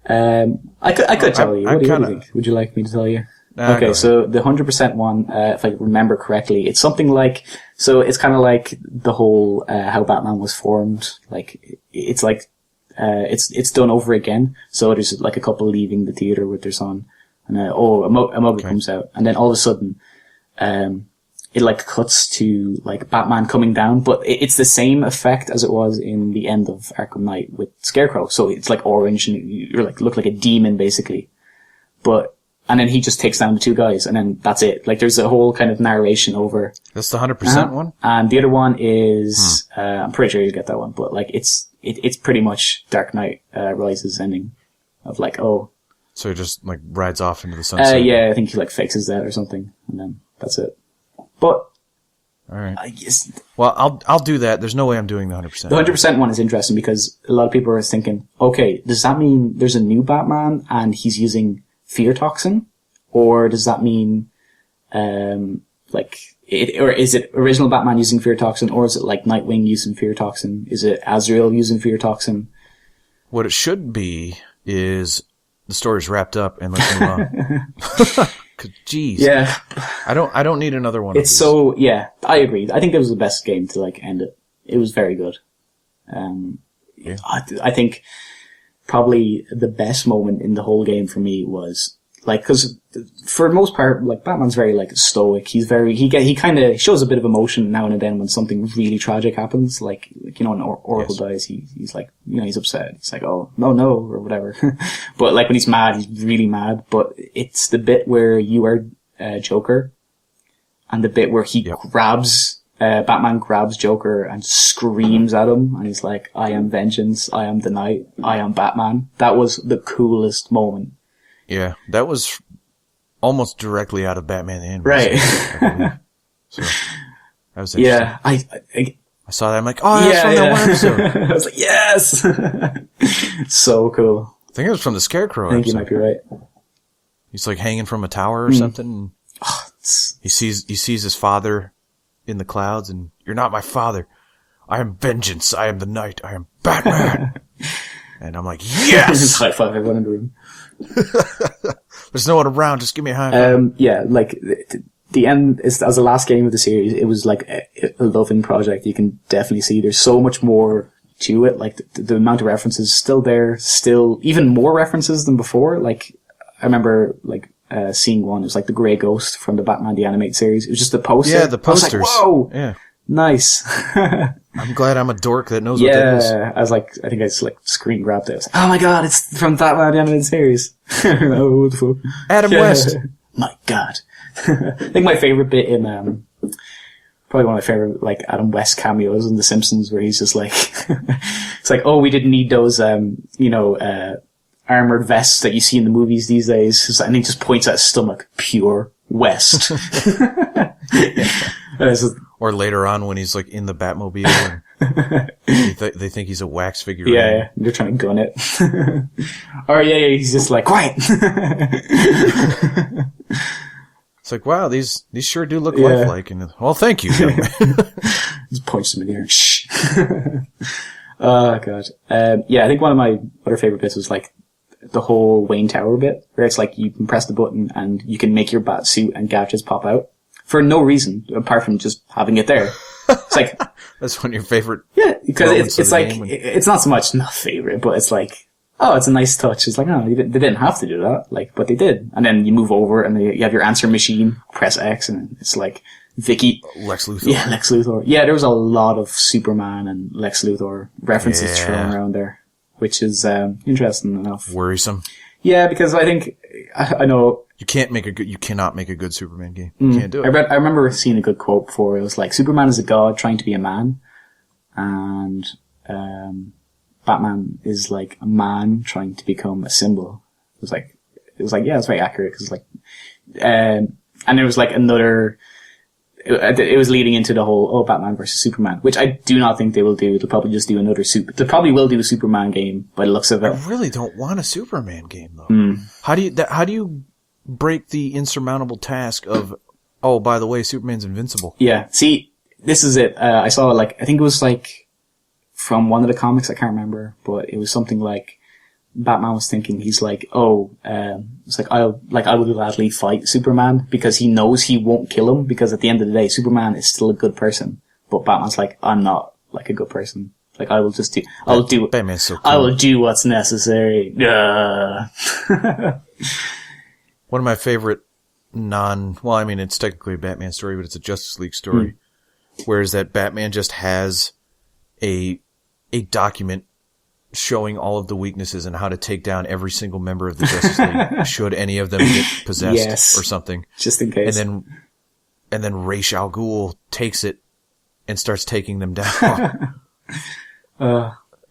I could tell you. What do you think? Would you like me to tell you? Okay, so the 100% one, if I remember correctly, it's something like, so it's kind of like the whole, how Batman was formed. Like, it's like, it's done over again. So there's like a couple leaving the theater with their son, and, a mugger comes out, and then all of a sudden, it like cuts to like Batman coming down, but it's the same effect as it was in the end of Arkham Knight with Scarecrow. So it's like orange and you're like, look like a demon basically. And then he just takes down the 2 guys, and then that's it. Like, there's a whole kind of narration over. That's the 100% one? And the other one is, I'm pretty sure you'll get that one, but like, it's pretty much Dark Knight, Rises ending of like, oh, So he just like rides off into the sunset. Yeah, I think he like fakes his death or something, and then that's it. But all right. I guess Well, I'll do that. There's no way I'm doing the 100%. the 100% one is interesting because a lot of people are thinking, okay, does that mean there's a new Batman and he's using fear toxin, or does that mean or is it original Batman using fear toxin, or is it like Nightwing using fear toxin? Is it Azrael using fear toxin? What it should be is the story's wrapped up and let's move on. Jeez. Yeah. I don't need another one. It's so, yeah, I agree. I think that was the best game to like end it. It was very good. Yeah. I think probably the best moment in the whole game for me was like, cause for the most part, like Batman's very like stoic. He's very, he kind of shows a bit of emotion now and then when something really tragic happens. Like you know, when Oracle dies, he's like, you know, he's upset. He's like, oh, no, or whatever. But like when he's mad, he's really mad. But it's the bit where you are Joker and the bit where he grabs, Batman grabs Joker and screams at him and he's like, I am vengeance, I am the night, I am Batman. That was the coolest moment. Yeah, that was almost directly out of Batman the Animated Right. Series, so that was interesting. Yeah, I saw that. I'm like, oh, that's from that one episode. I was like, yes! So cool. I think it was from the Scarecrow I think episode. you might be right. He's like hanging from a tower or something. Oh, He sees his father in the clouds, and you're not my father. I am vengeance. I am the night. I am Batman. And I'm like, yes! High five everyone in the room. There's no one around. Just give me a high five. Yeah, like the end is as the last game of the series. It was like a loving project. You can definitely see there's so much more to it. Like the amount of references still there, still even more references than before. Like I remember like seeing one. It was like the Grey Ghost from the Batman the Animated Series. It was just a poster. Yeah, the posters. I was like, whoa, yeah, nice. I'm glad I'm a dork that knows what that is. I was like, I think I just like screen grabbed it. I was like, oh my god, it's from Batman the Animated Series. Oh, what the fuck? Adam West. My god. I think my favorite bit in, probably one of my favorite, like, Adam West cameos in The Simpsons where he's just like, it's like, oh, we didn't need those, armored vests that you see in the movies these days. And he just points at his stomach, pure West. Or later on when he's like in the Batmobile and they think he's a wax figure. Yeah, they're trying to gun it. Or he's just like, quiet. It's like, wow, these sure do look lifelike. And well, thank you. Young man. Just punch them in the ear. Shh. Oh god. I think one of my other favorite bits was like the whole Wayne Tower bit, where it's like you can press the button and you can make your bat suit and gadgets pop out for no reason apart from just having it there. It's like that's one of your favorite. Yeah, because it's like it's not so much not favorite, but it's like, oh, it's a nice touch. It's like, no, they didn't have to do that, like, but they did. And then you move over and you have your answer machine, press X, and it's like Vicky, Lex Luthor. Yeah, Lex Luthor. Yeah, there was a lot of Superman and Lex Luthor references thrown around there, which is interesting enough. Worrisome. Yeah, because I think I know. You cannot make a good Superman game. You can't do it. I remember seeing a good quote before. It was like, Superman is a god trying to be a man, and Batman is like a man trying to become a symbol. It was like, yeah, it's very accurate, because like, and there was like another, it was leading into the whole, Batman versus Superman, which I do not think they will do. They'll probably just do they probably will do a Superman game by the looks of it. I really don't want a Superman game though. How do you break the insurmountable task of, oh, by the way, Superman's invincible? Yeah. See, this is it. I saw I think it was like from one of the comics, I can't remember, but it was something like Batman was thinking, he's like, it's like, I would gladly fight Superman because he knows he won't kill him, because at the end of the day, Superman is still a good person. But Batman's like, I'm not like a good person. Like, Batman's so cool. I will do what's necessary. One of my favorite it's technically a Batman story, but it's a Justice League story. Whereas that Batman just has a document showing all of the weaknesses and how to take down every single member of the Justice League should any of them get possessed or something. Just in case. And then Ra's al Ghul takes it and starts taking them down.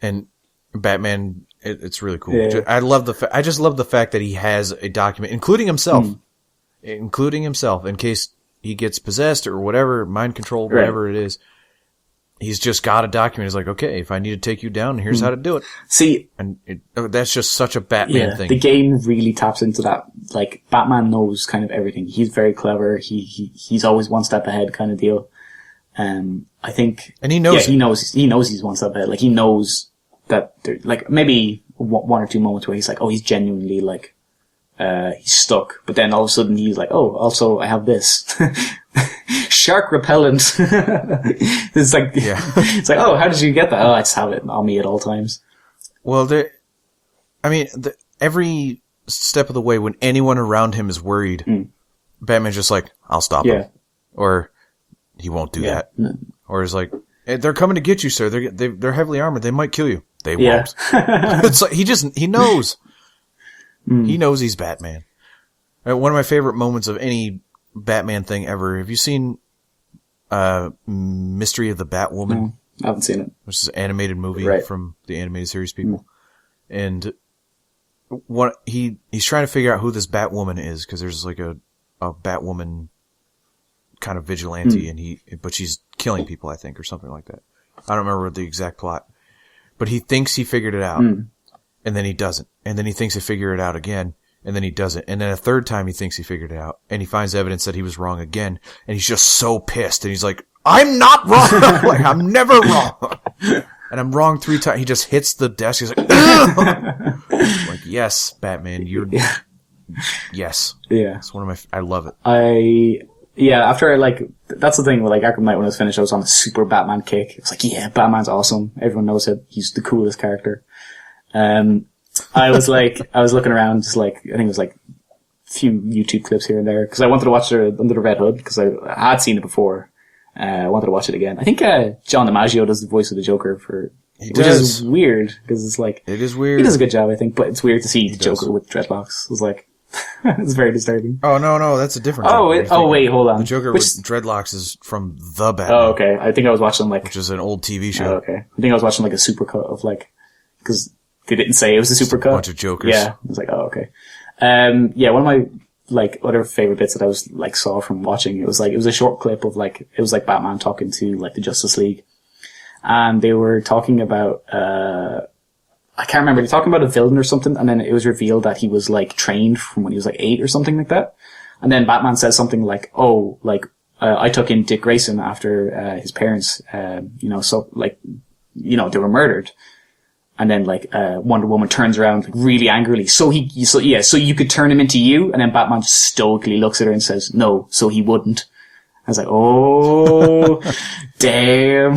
And Batman It's really cool. Yeah. I just love the fact that he has a document, including himself, in case he gets possessed or whatever, mind controlled, whatever it is. He's just got a document. He's like, okay, if I need to take you down, here's how to do it. See, and that's just such a Batman thing. The game really taps into that. Like, Batman knows kind of everything. He's very clever. He's always one step ahead kind of deal. I think, and he knows, he knows he's one step ahead. Like, he knows that there, like, maybe one or two moments where he's like, oh, he's genuinely like, he's stuck. But then all of a sudden he's like, oh, also I have this. Shark repellent. It's like, it's like, oh, how did you get that? Oh, I just have it on me at all times. Well, every step of the way when anyone around him is worried, Batman's just like, I'll stop him. Or he won't do that. Or he's like, they're coming to get you, sir. They're heavily armored. They might kill you. They won't. It's like, he knows. He knows he's Batman. One of my favorite moments of any Batman thing ever. Have you seen Mystery of the Batwoman? I haven't seen it. Which is an animated movie from the animated series people. And he's trying to figure out who this Batwoman is, because there's like a Batwoman kind of vigilante, but she's killing people, I think, or something like that. I don't remember the exact plot. But he thinks he figured it out. And then he doesn't. And then he thinks he figured it out again. And then he doesn't. And then a third time he thinks he figured it out. And he finds evidence that he was wrong again. And he's just so pissed. And he's like, I'm not wrong! Like, I'm never wrong! And I'm wrong 3 times. He just hits the desk. He's like, ugh! Like, yes, Batman, you're... Yes. Yeah. It's one of my... I love it. After that's the thing with Arkham Knight, when I was finished, I was on a super Batman kick. It was like, yeah, Batman's awesome. Everyone knows it. He's the coolest character. I was looking around, just I think it was a few YouTube clips here and there, because I wanted to watch Under the Red Hood, because I had seen it before. I wanted to watch it again. I think, John DiMaggio does the voice of the Joker which is weird, because it's it is weird. He does a good job, I think, but it's weird to see the Joker with dreadlocks. It was it's very disturbing. Oh, no, that's a different Joker. Wait, hold on. The Joker with dreadlocks is from The Batman. Oh, okay. I think I was watching which is an old TV show. Oh, okay. I think I was watching a supercut of because they didn't say it was a supercut. A bunch of Jokers. Yeah. I was like, oh, okay. One of my, other favorite bits that I was, saw from watching, it was a short clip of, it was Batman talking to, the Justice League. And they were talking about, I can't remember, they were talking about a villain or something, and then it was revealed that he was, trained from when he was, 8 or something like that. And then Batman says something I took in Dick Grayson after, his parents, they were murdered. And then, Wonder Woman turns around, really angrily. So you could turn him into you? And then Batman just stoically looks at her and says, no, so he wouldn't. I was like, oh, damn.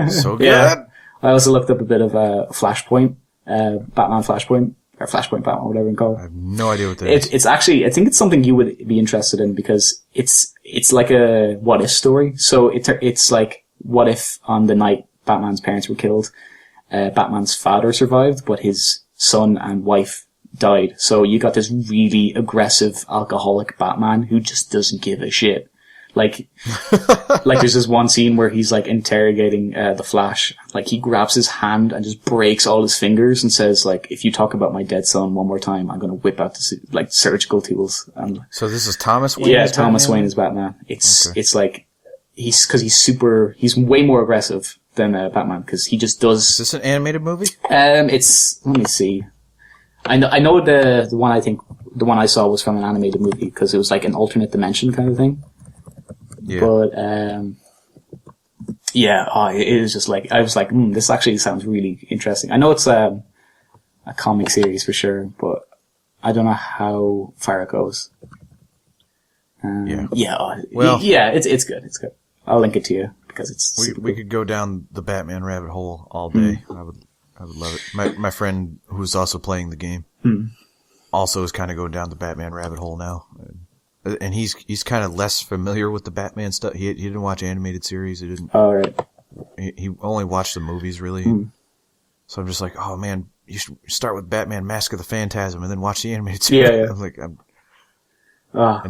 So good. Yeah. I also looked up a bit of, Flashpoint, Batman Flashpoint, or Flashpoint Batman, whatever you call it. I have no idea what that is. It's actually, I think it's something you would be interested in, because it's like a what if story. So it's what if on the night Batman's parents were killed, Batman's father survived, but his son and wife died. So you got this really aggressive alcoholic Batman who just doesn't give a shit. There's this one scene where he's interrogating the Flash. He grabs his hand and just breaks all his fingers and says, if you talk about my dead son one more time, I'm gonna whip out the surgical tools. And so this is Thomas Wayne. Yeah, Thomas Wayne is Batman. It's he's way more aggressive than Batman, because he just does. Is this an animated movie? Let me see. I know the one I saw was from an animated movie, because it was an alternate dimension kind of thing. Yeah. But, it was just I was this actually sounds really interesting. I know it's a comic series for sure, but I don't know how far it goes. It's good. It's good. I'll link it to you, because it's we could go down the Batman rabbit hole all day. I would love it. My friend who's also playing the game also is kind of going down the Batman rabbit hole now. And he's kind of less familiar with the Batman stuff. He didn't watch animated series. He didn't. Oh, right. He only watched the movies, really. So I'm just like, oh man, you should start with Batman: Mask of the Phantasm and then watch the animated series. Yeah. I'm like, and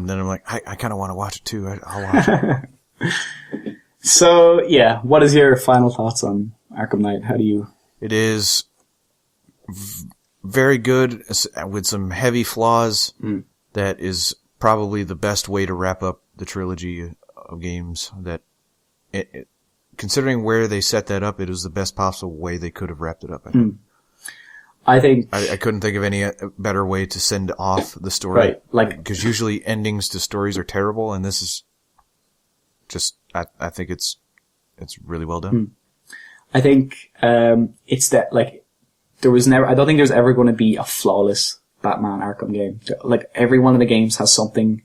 then I'm like, I kind of want to watch it too. I'll watch it. So yeah, what is your final thoughts on Arkham Knight? How do you? It is very good with some heavy flaws. That is probably the best way to wrap up the trilogy of games. That considering where they set that up, it was the best possible way they could have wrapped it up. I think I couldn't think of any better way to send off the story. Right, like, because usually endings to stories are terrible, and this is just I think it's really well done. I think it's that, like, I don't think there's ever going to be a flawless Batman Arkham game. Like, every one of the games has something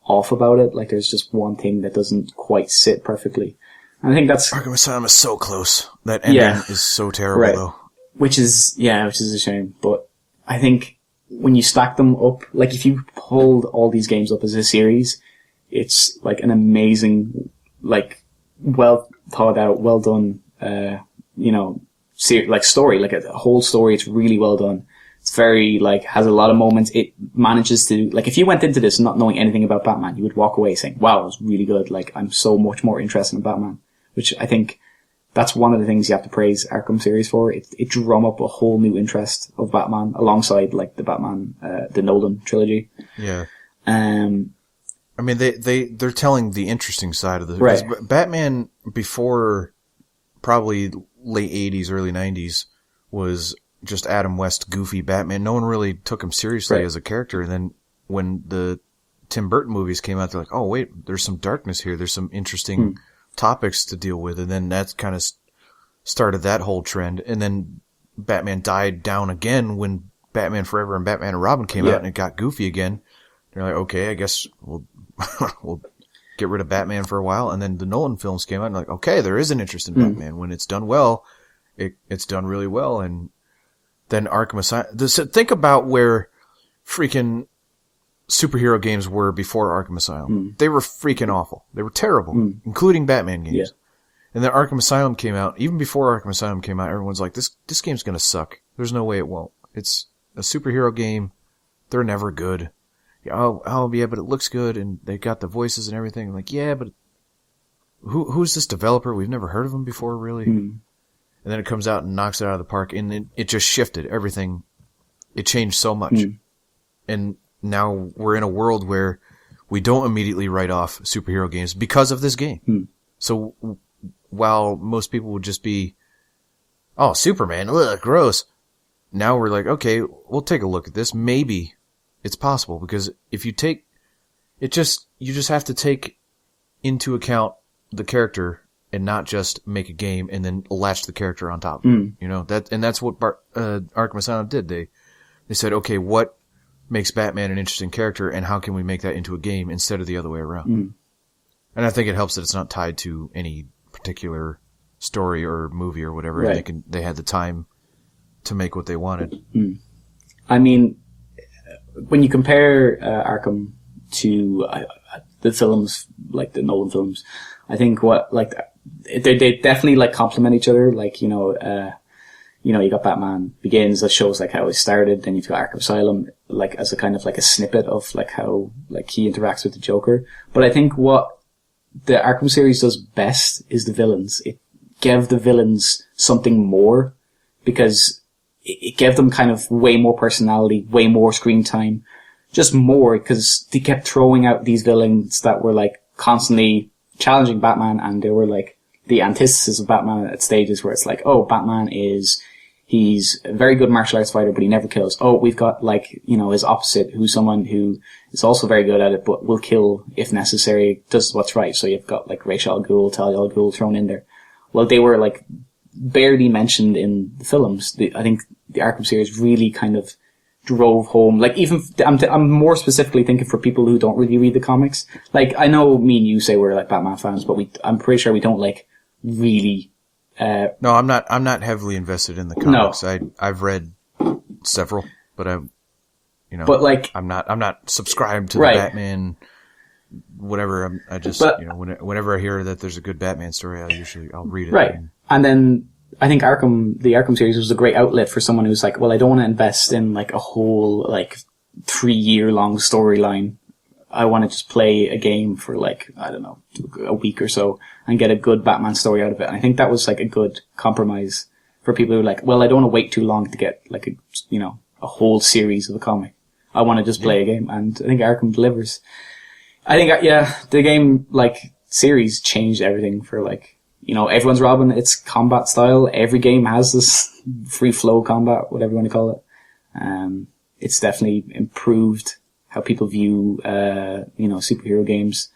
off about it. Like, there's just one thing that doesn't quite sit perfectly. And I think that's... Arkham Asylum is so close. That ending is so terrible, though. Which is a shame. But I think when you stack them up, like, if you hold all these games up as a series, it's like an amazing, like, well thought out, well done, story, like a whole story. It's really well done. It's very, like, has a lot of moments. It manages to, like, if you went into this not knowing anything about Batman, you would walk away saying, wow, it was really good. Like, I'm so much more interested in Batman, which I think that's one of the things you have to praise Arkham series for. It drum up a whole new interest of Batman alongside, like, the Batman, the Nolan trilogy. Yeah. I mean, they're telling the interesting side of the... Right. Batman, before probably late 80s, early 90s, was just Adam West goofy Batman. No one really took him seriously as a character. And then when the Tim Burton movies came out, they're like, oh, wait, there's some darkness here. There's some interesting topics to deal with. And then that kind of started that whole trend. And then Batman died down again when Batman Forever and Batman and Robin came out, and it got goofy again. They're like, okay, I guess we'll get rid of Batman for a while. And then the Nolan films came out, and like, okay, there is an interest in Batman. When it's done well, it's done really well. And then Arkham Asylum. Think about where freaking superhero games were before Arkham Asylum. They were freaking awful. They were terrible, including Batman games. Yeah. And then Arkham Asylum came out. Even before Arkham Asylum came out, everyone's like, this game's gonna suck. There's no way it won't. It's a superhero game. They're never good. Oh, yeah, but it looks good, and they got the voices and everything. I'm like, yeah, but who's this developer? We've never heard of him before, really. And then it comes out and knocks it out of the park, and it just shifted everything. It changed so much. And now we're in a world where we don't immediately write off superhero games because of this game. So while most people would just be, oh, Superman, ugh, gross. Now we're like, okay, we'll take a look at this. Maybe it's possible, because if you take it, you just have to take into account the character and not just make a game and then latch the character on top. You know, that's what Arkham Asylum did. They said, okay, what makes Batman an interesting character, and how can we make that into a game instead of the other way around? And I think it helps that it's not tied to any particular story or movie or whatever. Right. They had the time to make what they wanted. I mean, when you compare Arkham to the films, like the Nolan films, I think they definitely like complement each other. Like, you got Batman Begins that shows like how it started. Then you've got Arkham Asylum, like as a kind of like a snippet of like how like he interacts with the Joker. But I think what the Arkham series does best is the villains. It gave the villains something more, because it gave them kind of way more personality, way more screen time, just more, because they kept throwing out these villains that were like constantly challenging Batman, and they were like the antithesis of Batman at stages where it's like, oh, Batman he's a very good martial arts fighter, but he never kills. Oh, we've got like, his opposite, who's someone who is also very good at it, but will kill if necessary, does what's right. So you've got like Ra's al Ghul, Talia al Ghul thrown in there. Well, they were like barely mentioned in the films. I think the Arkham series really kind of drove home, like, even, I'm more specifically thinking for people who don't really read the comics. Like, I know me and you say we're like Batman fans, but I'm pretty sure we don't like really, no, I'm not heavily invested in the comics. No. I've read several, but but like, I'm not subscribed to the Batman, whatever. I just, whenever I hear that there's a good Batman story, I'll read it. Right. And then I think the Arkham series was a great outlet for someone who's like, well, I don't want to invest in like a whole like 3-year long storyline. I want to just play a game for like, I don't know, a week or so and get a good Batman story out of it. And I think that was like a good compromise for people who are like, well, I don't want to wait too long to get like a whole series of a comic. I want to just play a game, and I think Arkham delivers. I think, the game, like, series changed everything for, like, everyone's Robin. It's combat style. Every game has this free flow combat, whatever you want to call it. It's definitely improved how people view, superhero games.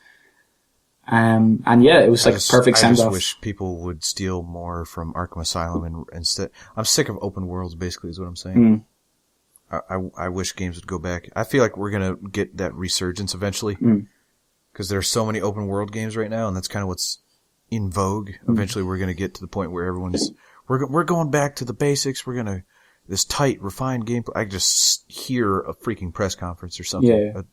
And yeah, it was like a perfect send-off. I just wish people would steal more from Arkham Asylum and instead, I'm sick of open worlds, basically, is what I'm saying. I wish games would go back. I feel like we're gonna get that resurgence eventually. Because there's so many open world games right now, and that's kind of what's in vogue. Eventually, we're going to get to the point where everyone's we're going back to the basics. We're going to this tight, refined gameplay. I just hear a freaking press conference or something,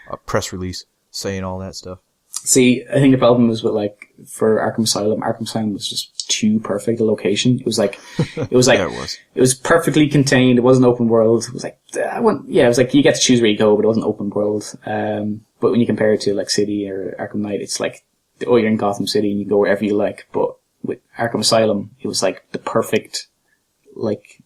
a press release saying all that stuff. See, I think the problem was with for Arkham Asylum was just too perfect a location. It was like yeah, it was perfectly contained. It wasn't open world. It was like it was like you get to choose where you go, but it wasn't open world. But when you compare it to like City or Arkham Knight, it's like, you're in Gotham City and you go wherever you like. But with Arkham Asylum, it was like the perfect, like,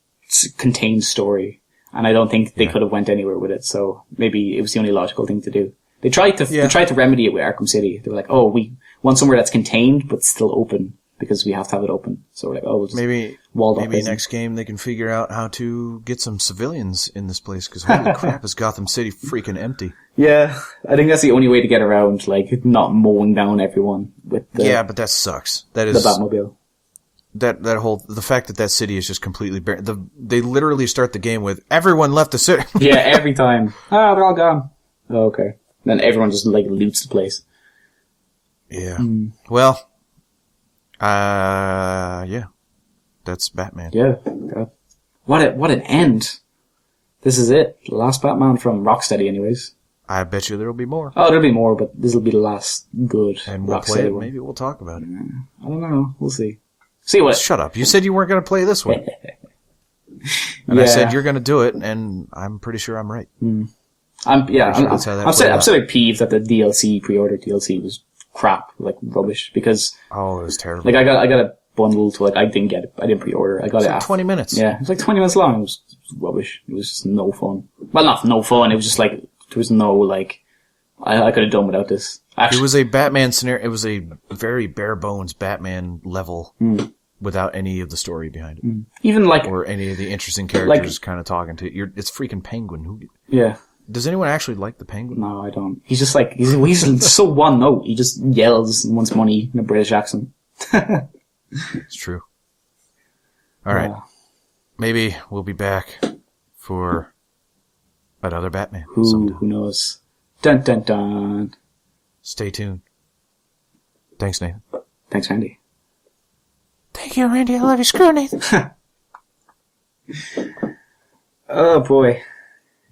contained story. And I don't think they could have went anywhere with it. So maybe it was the only logical thing to do. They tried to remedy it with Arkham City. They were like, oh, we want somewhere that's contained but still open because we have to have it open. So we're like, oh, we'll just maybe next game they can figure out how to get some civilians in this place because holy crap, is Gotham City freaking empty. Yeah, I think that's the only way to get around, like, not mowing down everyone with but that sucks. That is the Batmobile. The fact that city is just completely barren. They literally start the game with, everyone left the city. Yeah, every time. They're all gone. Oh, okay. Then everyone just, like, loots the place. Yeah. Well, yeah. That's Batman. Yeah. God. What an end. This is it. The last Batman from Rocksteady, anyways. I bet you there'll be more. Oh, there'll be more, but this will be the last good and we'll play it. Maybe we'll talk about it. I don't know. We'll see. See what? Shut up. You said you weren't going to play this one. And I said you're going to do it, and I'm pretty sure I'm right. I'm still peeved that the DLC, pre-order DLC was crap, like rubbish, because... Oh, it was terrible. Like, I got a bundle to I didn't get it. I didn't pre-order. I got it after 20 minutes. Yeah, it was like 20 minutes long. It was rubbish. It was just no fun. Well, not no fun. It was just like, there was no, like, I could have done without this. Actually, it was a Batman scenario. It was a very bare bones Batman level without any of the story behind it. Even like, or any of the interesting characters kind of talking to you. It's freaking Penguin. Yeah. Does anyone actually like the Penguin? No, I don't. He's just like, he's so one note. He just yells and wants money in a British accent. It's true. All right. Maybe we'll be back for another Batman. Who knows? Dun dun dun. Stay tuned. Thanks, Nathan. Thanks, Randy. Thank you, Randy. I love you. Screw Nathan. Oh, boy.